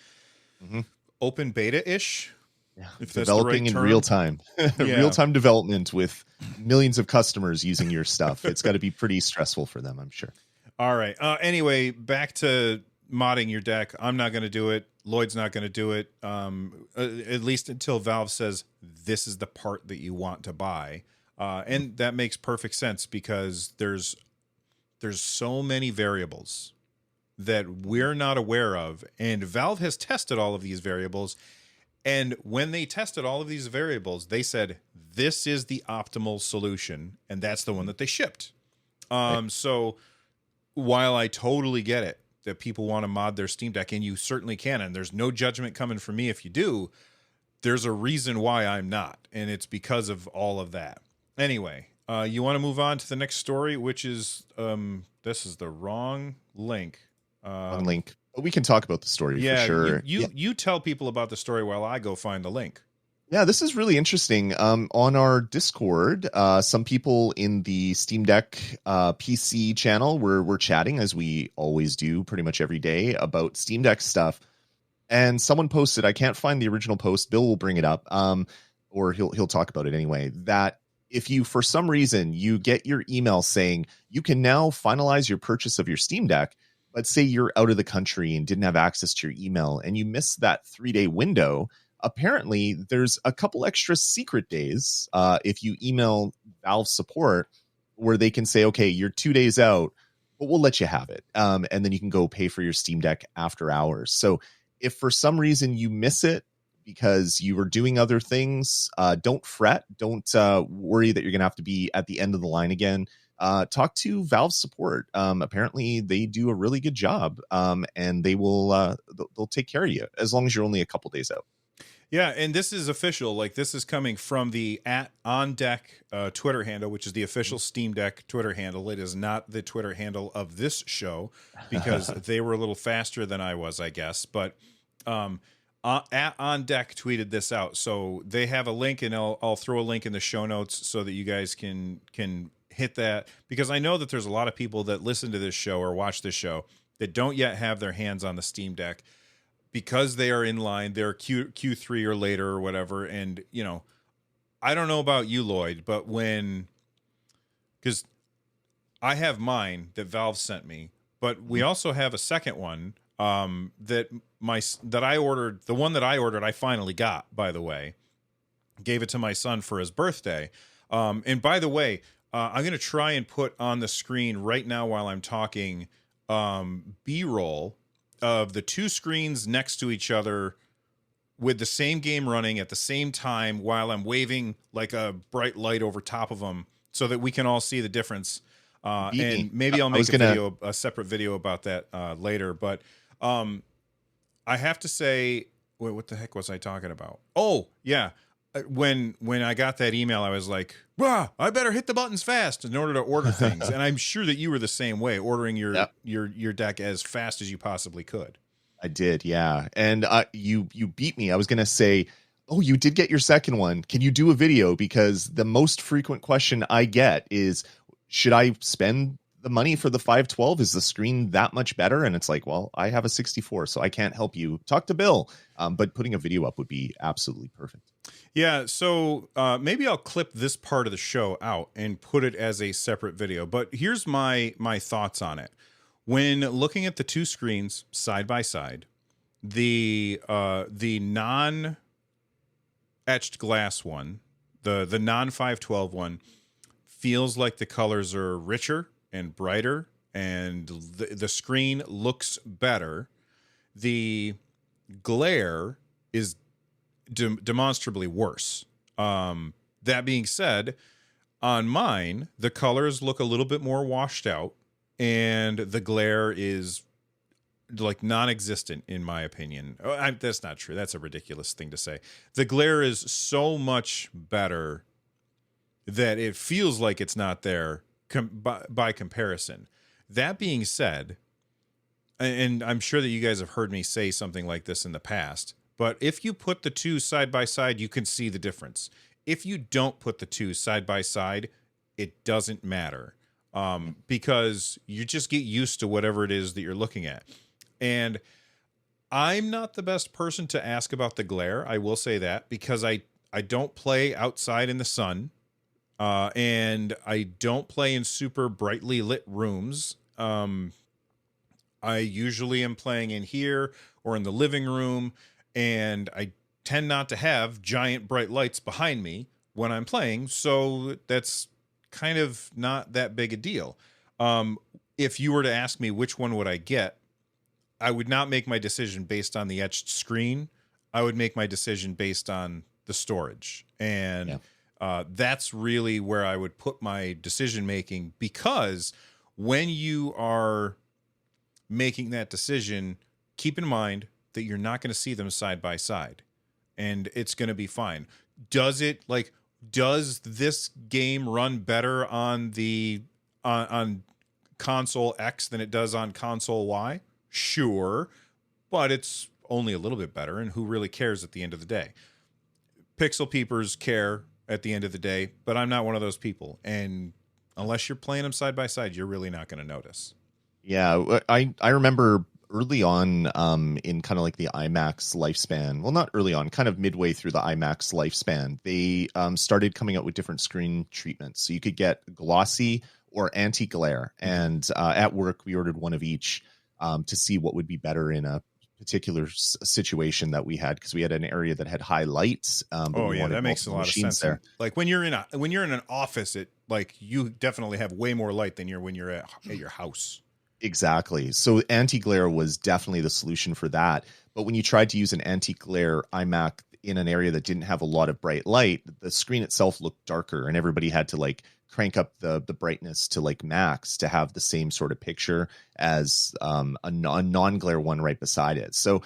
open beta-ish. Yeah, developing in real time, real time development with millions of customers using your stuff. It's got to be pretty stressful for them, I'm sure. All right. Anyway, back to modding your deck. I'm not going to do it. Lloyd's not going to do it. At least until Valve says this is the part that you want to buy. And that makes perfect sense because there's so many variables that we're not aware of. And Valve has tested all of these variables. And when they tested all of these variables, they said, this is the optimal solution. And that's the one that they shipped. So while I totally get it that people want to mod their Steam Deck, and you certainly can, and there's no judgment coming from me if you do, there's a reason why I'm not. And it's because of all of that. Anyway, you want to move on to the next story, which is, this is the wrong link. Wrong link. But we can talk about the story for sure. You tell people about the story while I go find the link. Yeah, this is really interesting. On our Discord, some people in the Steam Deck PC channel we're chatting, as we always do pretty much every day, about Steam Deck stuff. And someone posted, I can't find the original post, Bill will bring it up, or he'll talk about it anyway, that if you, for some reason, you get your email saying you can now finalize your purchase of your Steam Deck, let's say you're out of the country and didn't have access to your email and you missed that 3-day window, apparently there's a couple extra secret days if you email Valve support where they can say, okay, you're 2 days out, but we'll let you have it. And then you can go pay for your Steam Deck after hours. So if for some reason you miss it, because you were doing other things. Don't fret. Don't worry that you're going to have to be at the end of the line again. Talk to Valve support. Apparently, they do a really good job, and they'll take care of you as long as you're only a couple days out. Yeah, and this is official. Like, this is coming from the @OnDeck Twitter handle, which is the official Steam Deck Twitter handle. It is not the Twitter handle of this show because they were a little faster than I was, I guess. But @OnDeck tweeted this out, so they have a link, and I'll throw a link in the show notes so that you guys can hit that, because I know that there's a lot of people that listen to this show or watch this show that don't yet have their hands on the Steam Deck, because they are in line, they're Q3 or later or whatever. And, you know, I don't know about you, Lloyd, but because I have mine that Valve sent me, but we also have a second one that I ordered. The one that I ordered, I finally got, by the way. Gave it to my son for his birthday. And by the way, I'm going to try and put on the screen right now while I'm talking B-roll of the two screens next to each other with the same game running at the same time while I'm waving like a bright light over top of them so that we can all see the difference. And maybe I'll make a separate video about that later. But I have to say, wait, what the heck was I talking about? Oh, yeah. When I got that email, I was like, "Wow, I better hit the buttons fast in order to order things." And I'm sure that you were the same way, ordering your deck as fast as you possibly could. I did, yeah. And you beat me. I was going to say, "Oh, you did get your second one. Can you do a video?" Because the most frequent question I get is, "Should I spend the money for the 512? Is the screen that much better?" And it's like, well, I have a 64, so I can't help you. Talk to Bill. But putting a video up would be absolutely perfect. Yeah, so maybe I'll clip this part of the show out and put it as a separate video. But here's my thoughts on it. When looking at the two screens side by side, the non-etched glass one, the non-512 one, feels like the colors are richer and brighter, and the screen looks better. The glare is demonstrably worse. That being said, on mine, the colors look a little bit more washed out, and the glare is like non-existent in my opinion. That's not true. That's a ridiculous thing to say. The glare is so much better that it feels like it's not there by comparison. That being said, and I'm sure that you guys have heard me say something like this in the past, but if you put the two side by side, you can see the difference. If you don't put the two side by side, it doesn't matter, because you just get used to whatever it is that you're looking at. And I'm not the best person to ask about the glare. I will say that, because I don't play outside in the sun, and I don't play in super brightly lit rooms. I usually am playing in here or in the living room, and I tend not to have giant bright lights behind me when I'm playing, so that's kind of not that big a deal. If you were to ask me which one would I get, I would not make my decision based on the etched screen. I would make my decision based on the storage. And that's really where I would put my decision making, because when you are making that decision, keep in mind that you're not going to see them side by side, and it's going to be fine. Does this game run better on the on console X than it does on console Y? Sure, but it's only a little bit better, and who really cares at the end of the day? Pixel peepers care at the end of the day, but I'm not one of those people, and unless you're playing them side by side, you're really not going to notice. Yeah, I remember early on in kind of like the IMAX lifespan, well, not early on, kind of midway through the IMAX lifespan, they started coming out with different screen treatments. So you could get glossy or anti-glare. And at work, we ordered one of each to see what would be better in a particular situation that we had, because we had an area that had high lights. Oh yeah, that makes a lot of sense there. Like when you're in an office, it like you definitely have way more light than when you're at your house. Exactly. So anti-glare was definitely the solution for that. But when you tried to use an anti-glare iMac, in an area that didn't have a lot of bright light, the screen itself looked darker, and everybody had to like crank up the brightness to like max to have the same sort of picture as a non-glare one right beside it. So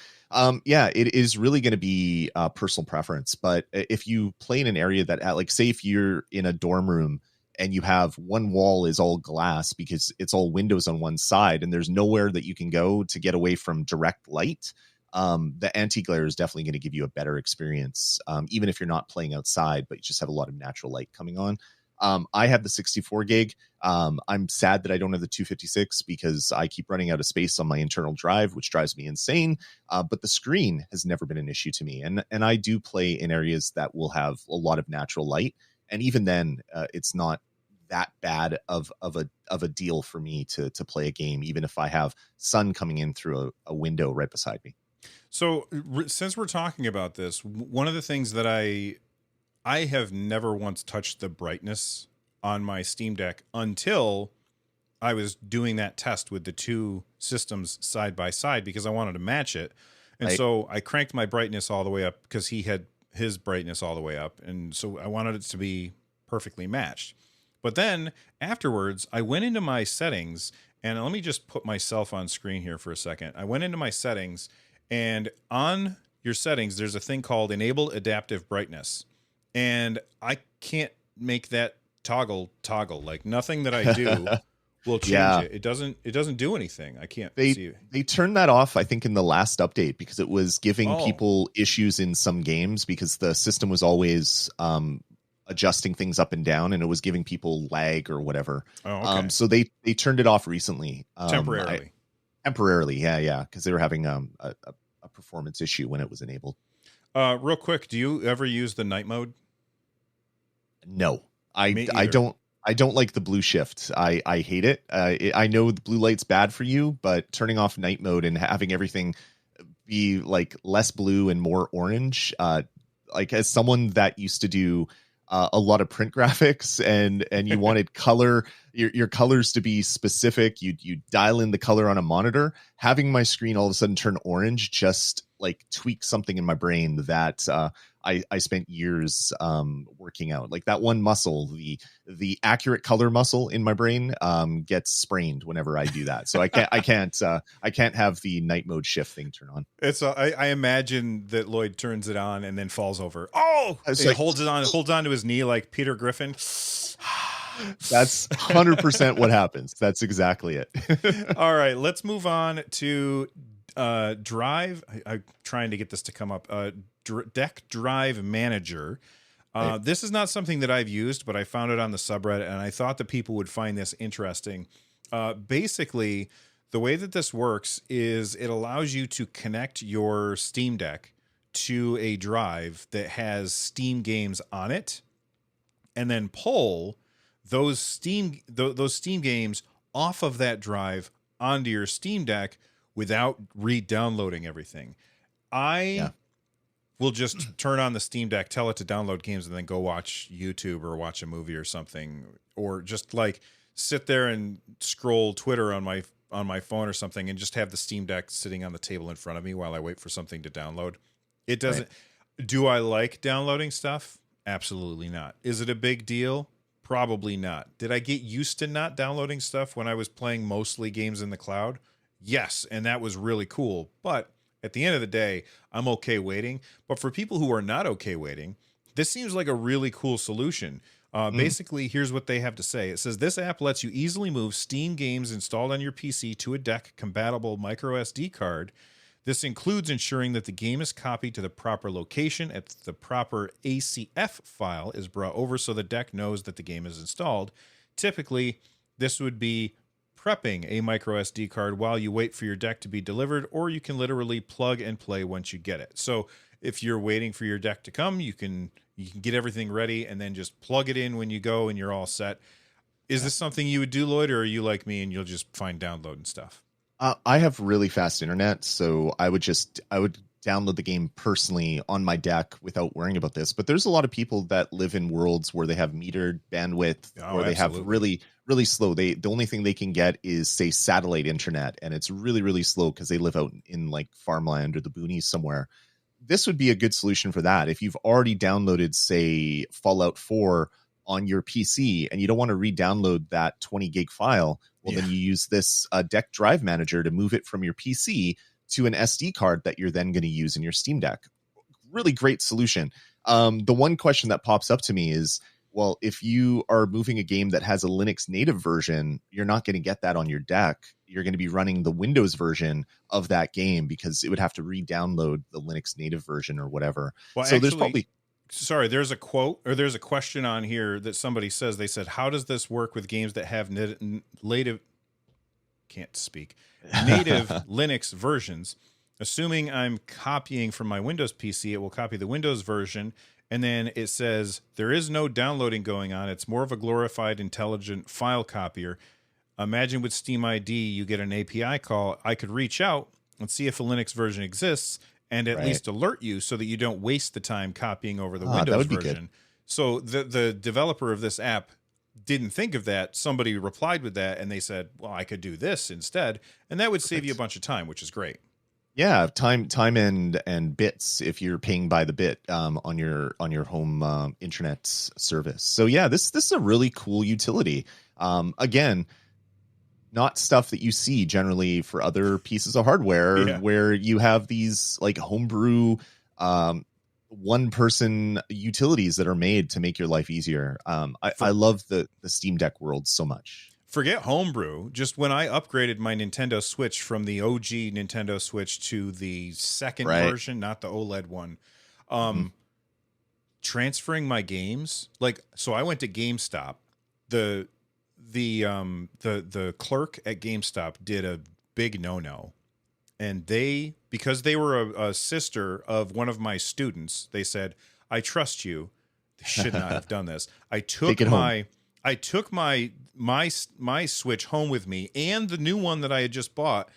yeah, it is really going to be personal preference. But if you play in an area that, like, say if you're in a dorm room and you have one wall is all glass because it's all windows on one side and there's nowhere that you can go to get away from direct light, the anti-glare is definitely going to give you a better experience, even if you're not playing outside, but you just have a lot of natural light coming on. I have the 64 gig. I'm sad that I don't have the 256 because I keep running out of space on my internal drive, which drives me insane. But the screen has never been an issue to me. And I do play in areas that will have a lot of natural light. And even then, it's not that bad of a deal for me to play a game, even if I have sun coming in through a window right beside me. So since we're talking about this, one of the things that I have never once touched the brightness on my Steam Deck until I was doing that test with the two systems side by side because I wanted to match it. And so I cranked my brightness all the way up because he had his brightness all the way up. And so I wanted it to be perfectly matched. But then afterwards, I went into my settings, and let me just put myself on screen here for a second. I went into my settings, and on your settings, there's a thing called Enable Adaptive Brightness. And I can't make that toggle. Like nothing that I do will change it. It doesn't do anything. I can't see it. They turned that off, I think, in the last update because it was giving people issues in some games because the system was always adjusting things up and down, and it was giving people lag or whatever. Oh, okay. So they turned it off recently. Temporarily. Yeah, because they were having a performance issue when it was enabled. Real quick, do you ever use the night mode? No, I don't like the blue shift. I hate it. I know the blue light's bad for you, but turning off night mode and having everything be like less blue and more orange, like as someone that used to do a lot of print graphics and you wanted your colors to be specific, you dial in the color on a monitor, having my screen all of a sudden turn orange just like tweak something in my brain that I spent years working out. Like that one muscle, the accurate color muscle in my brain gets sprained whenever I do that. So I can't have the night mode shift thing turn on. I imagine that Lloyd turns it on and then falls over. Oh, he holds on to his knee like Peter Griffin. That's 100% what happens. That's exactly it. All right, let's move on to Drive. I'm trying to get this to come up. Deck Drive Manager. This is not something that I've used, but I found it on the subreddit, and I thought that people would find this interesting. Basically, the way that this works is it allows you to connect your Steam Deck to a drive that has Steam games on it, and then pull those Steam games off of that drive onto your Steam Deck without re-downloading everything. Will just turn on the Steam Deck, tell it to download games, and then go watch YouTube or watch a movie or something, or just like sit there and scroll Twitter on my phone or something, and just have the Steam Deck sitting on the table in front of me while I wait for something to download. It doesn't. Right. Do I like downloading stuff? Absolutely not. Is it a big deal? Probably not. Did I get used to not downloading stuff when I was playing mostly games in the cloud? Yes, and that was really cool. But at the end of the day, I'm okay waiting. But for people who are not okay waiting, this seems like a really cool solution. Basically, here's what they have to say. It says, this app lets you easily move Steam games installed on your PC to a deck-compatible micro SD card. This includes ensuring that the game is copied to the proper location and the proper ACF file is brought over so the deck knows that the game is installed. Typically, this would be prepping a micro SD card while you wait for your deck to be delivered, or you can literally plug and play once you get it. So if you're waiting for your deck to come, you can get everything ready and then just plug it in when you go and you're all set. Is this something you would do, Lloyd, or are you like me and you'll just find downloading stuff? I have really fast internet, so I would download the game personally on my deck without worrying about this. But there's a lot of people that live in worlds where they have metered bandwidth, or they have really, really slow. The only thing they can get is, say, satellite internet, and it's really, really slow because they live out in like farmland or the boonies somewhere. this would be a good solution for that. If you've already downloaded, say, Fallout 4 on your PC and you don't want to re-download that 20 gig file, well, then you use this deck drive manager to move it from your PC to an SD card that you're then going to use in your Steam Deck. Really great solution. The one question that pops up to me is, well, if you are moving a game that has a Linux native version, you're not going to get that on your deck. You're going to be running the Windows version of that game because it would have to re-download the Linux native version or whatever. Well, so actually, there's probably... Sorry, there's a quote or there's a question on here that somebody says, they said, how does this work with games that have native Linux versions? Assuming I'm copying from my Windows PC, it will copy the Windows version. And then it says there is no downloading going on. It's more of a glorified intelligent file copier. Imagine with Steam ID, you get an API call. I could reach out and see if a Linux version exists and at least alert you so that you don't waste the time copying over the Windows version. So the developer of this app didn't think of that. Somebody replied with that and they said, well, I could do this instead. And that would save you a bunch of time, which is great. Yeah, time and bits if you're paying by the bit on your home internet service. So yeah, this is a really cool utility. Again, not stuff that you see generally for other pieces of hardware where you have these like homebrew one person utilities that are made to make your life easier. I love the Steam Deck world so much. Forget homebrew. Just when I upgraded my Nintendo Switch from the OG Nintendo Switch to the second version, not the OLED one, transferring my games, like, so I went to GameStop. The clerk at GameStop did a big no-no, and because they were a sister of one of my students, they said, I trust you. They should not have done this. I took my Switch home with me and the new one that I had just bought,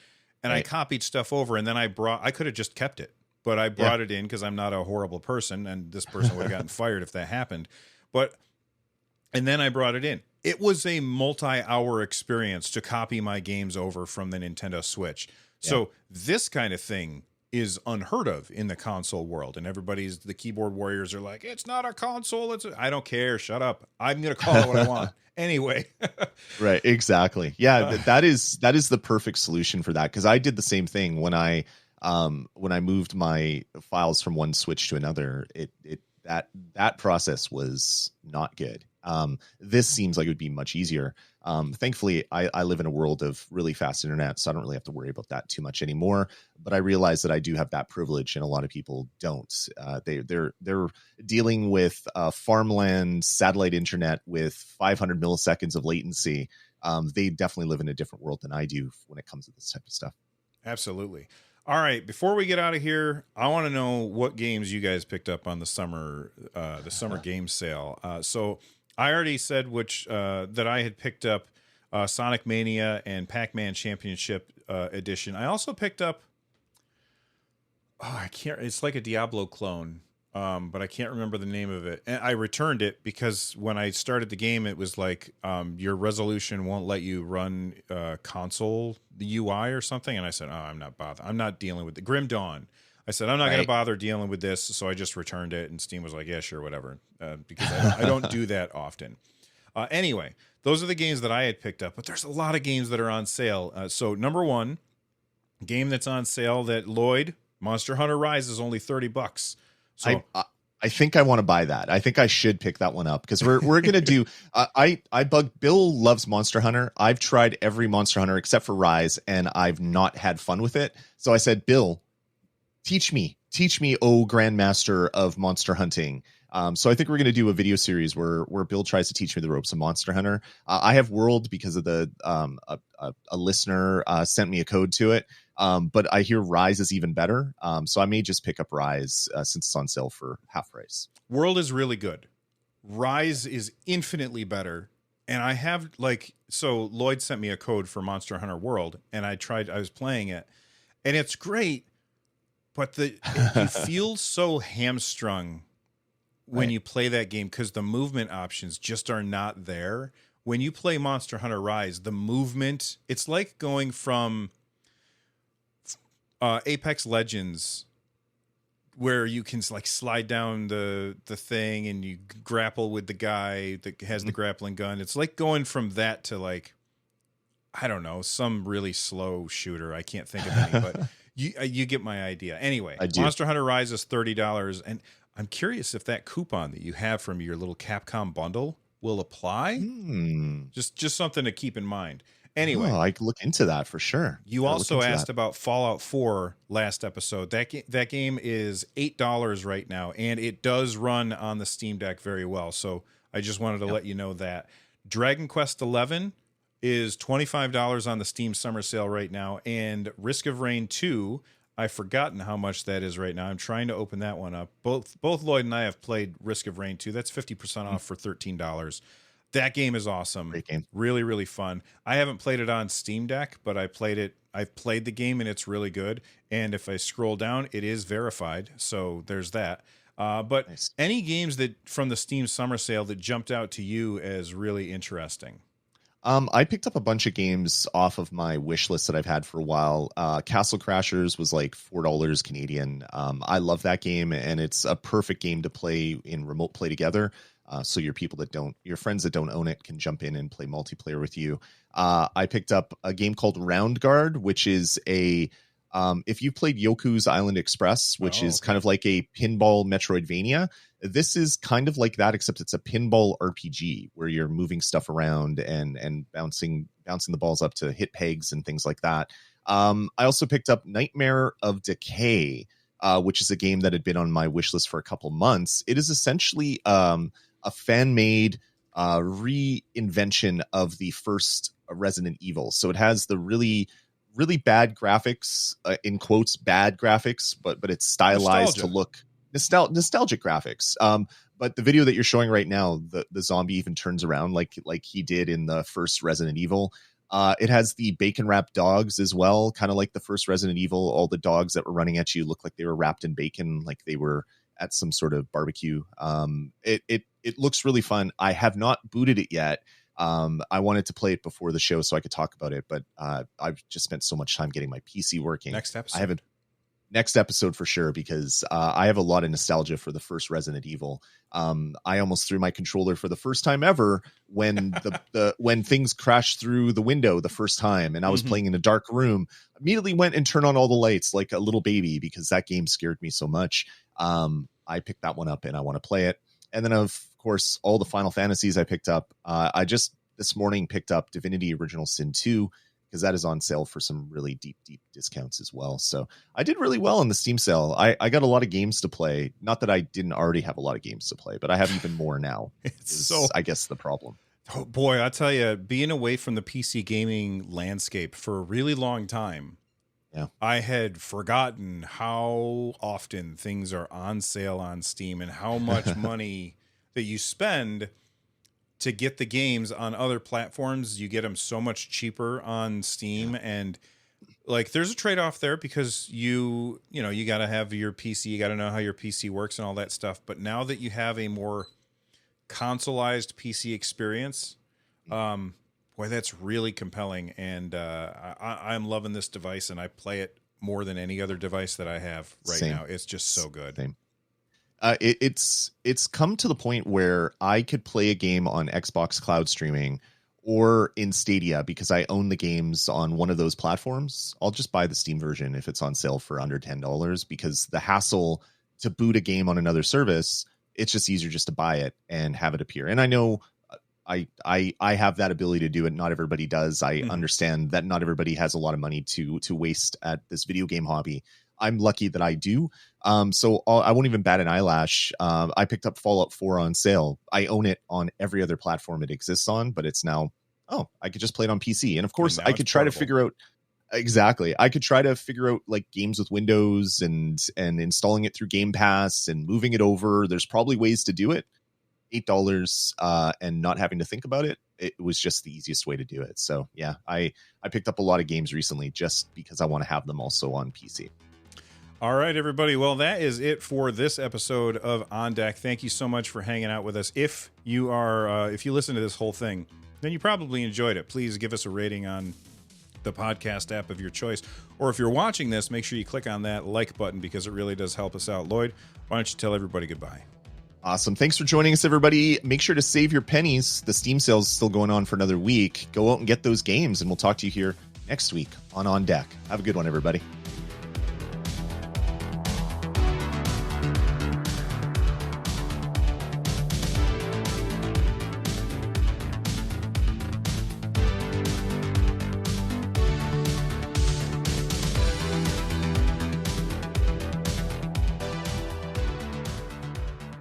and I copied stuff over, and then I could have just kept it, but I brought it in because I'm not a horrible person, and this person would have gotten fired if that happened. And then I brought it in. It was a multi-hour experience to copy my games over from the Nintendo Switch. So this kind of thing is unheard of in the console world, and the keyboard warriors are like, it's not a console. I don't care. Shut up. I'm going to call it what I want anyway. Right. Exactly. Yeah. That is the perfect solution for that. Cause I did the same thing when I moved my files from one Switch to another. That process was not good. This seems like it would be much easier. Thankfully, I live in a world of really fast internet, so I don't really have to worry about that too much anymore. But I realize that I do have that privilege, and a lot of people don't. They're dealing with farmland satellite internet with 500 milliseconds of latency. They definitely live in a different world than I do when it comes to this type of stuff. Absolutely. All right, before we get out of here, I want to know what games you guys picked up on the summer game sale. So I already said that I had picked up Sonic Mania and Pac-Man Championship Edition. I also picked up, it's like a Diablo clone, but I can't remember the name of it. And I returned it because when I started the game, it was like your resolution won't let you run console, the UI or something. And I said, I'm not bothered. I'm not dealing with the Grim Dawn. I said, I'm not going to bother dealing with this. So I just returned it, and Steam was like, yeah, sure, whatever. Because I don't do that often. Anyway, those are the games that I had picked up, but there's a lot of games that are on sale. So number one game that's on sale that Lloyd, Monster Hunter Rise, is only $30. So I think I want to buy that. I think I should pick that one up because we're going to do, Bill loves Monster Hunter. I've tried every Monster Hunter except for Rise, and I've not had fun with it. So I said, Bill, teach me, oh grandmaster of monster hunting. So I think we're going to do a video series where Bill tries to teach me the ropes of Monster Hunter. I have World because of a listener sent me a code to it. But I hear Rise is even better. So I may just pick up Rise since it's on sale for half price. World is really good. Rise is infinitely better. And I have so Lloyd sent me a code for Monster Hunter World, and I was playing it, and it's great. But you feel so hamstrung when you play that game because the movement options just are not there. When you play Monster Hunter Rise, the movement, it's like going from Apex Legends where you can like slide down the thing and you grapple with the guy that has the grappling gun. It's like going from that to like, I don't know, some really slow shooter. I can't think of any, but you get my idea. Anyway, Monster Hunter Rise is $30, and I'm curious if that coupon that you have from your little Capcom bundle will apply. Just something to keep in mind. Anyway, I can look into that for sure. You also asked about Fallout 4 last episode. That game is $8 right now, and it does run on the Steam Deck very well. So I just wanted to let you know that. Dragon Quest XI is $25 on the Steam Summer Sale right now, and Risk of Rain 2, I've forgotten how much that is right now. I'm trying to open that one up. Both Lloyd and I have played Risk of Rain 2. That's 50% off for $13. That game is awesome. Great game. Really, really fun. I haven't played it on Steam Deck, but I've played the game and it's really good. And if I scroll down, it is verified. So there's that. But nice. Any games that from the Steam Summer Sale that jumped out to you as really interesting? I picked up a bunch of games off of my wish list that I've had for a while. Castle Crashers was like $4 Canadian. I love that game, and it's a perfect game to play in remote play together. So your friends that don't own it can jump in and play multiplayer with you. I picked up a game called Round Guard, which is if you played Yoku's Island Express, which is kind of like a pinball Metroidvania, this is kind of like that, except it's a pinball RPG where you're moving stuff around and bouncing the balls up to hit pegs and things like that. I also picked up Nightmare of Decay, which is a game that had been on my wish list for a couple months. It is essentially a fan-made reinvention of the first Resident Evil. So it has the really bad graphics, in quotes, bad graphics, but it's stylized to look nostalgic graphics. But the video that you're showing right now, the zombie even turns around like he did in the first Resident Evil. It has the bacon wrapped dogs as well, kind of like the first Resident Evil. All the dogs that were running at you look like they were wrapped in bacon, like they were at some sort of barbecue. It looks really fun. I have not booted it yet. I wanted to play it before the show so I could talk about it, but I've just spent so much time getting my PC working. Next episode for sure, because I have a lot of nostalgia for the first Resident Evil. I almost threw my controller for the first time ever when when things crashed through the window the first time, and I was playing in a dark room. Immediately went and turned on all the lights like a little baby because that game scared me so much. I picked that one up and I want to play it. And then, of course, all the Final Fantasies I picked up. I just this morning picked up Divinity Original Sin 2 because that is on sale for some really deep discounts as well. So I did really well in the Steam sale. I got a lot of games to play. Not that I didn't already have a lot of games to play, but I have even more now. I guess the problem. Oh boy, I tell you, being away from the PC gaming landscape for a really long time, I had forgotten how often things are on sale on Steam and how much money that you spend to get the games on other platforms. You get them so much cheaper on Steam, and like there's a trade-off there because you got to have your PC, you got to know how your PC works and all that stuff. But now that you have a more consoleized PC experience, boy, that's really compelling, and I'm loving this device, and I play it more than any other device that I have right now. It's just so good. Same. It's come to the point where I could play a game on Xbox Cloud Streaming or in Stadia because I own the games on one of those platforms. I'll just buy the Steam version if it's on sale for under $10 because the hassle to boot a game on another service, it's just easier just to buy it and have it appear. And I know I have that ability to do it. Not everybody does. I understand that not everybody has a lot of money to waste at this video game hobby. I'm lucky that I do. So I won't even bat an eyelash. I picked up Fallout 4 on sale. I own it on every other platform it exists on, but it's now, I could just play it on PC. And of course I could try to figure out exactly. I could try to figure out like games with Windows and installing it through Game Pass and moving it over. There's probably ways to do it. $8 and not having to think about it. It was just the easiest way to do it. So yeah, I picked up a lot of games recently just because I want to have them also on PC. All right, everybody. Well, that is it for this episode of On Deck. Thank you so much for hanging out with us. If you listen to this whole thing, then you probably enjoyed it. Please give us a rating on the podcast app of your choice. Or if you're watching this, make sure you click on that like button because it really does help us out. Lloyd, why don't you tell everybody goodbye? Awesome. Thanks for joining us, everybody. Make sure to save your pennies. The Steam sale is still going on for another week. Go out and get those games, and we'll talk to you here next week on Deck. Have a good one, everybody.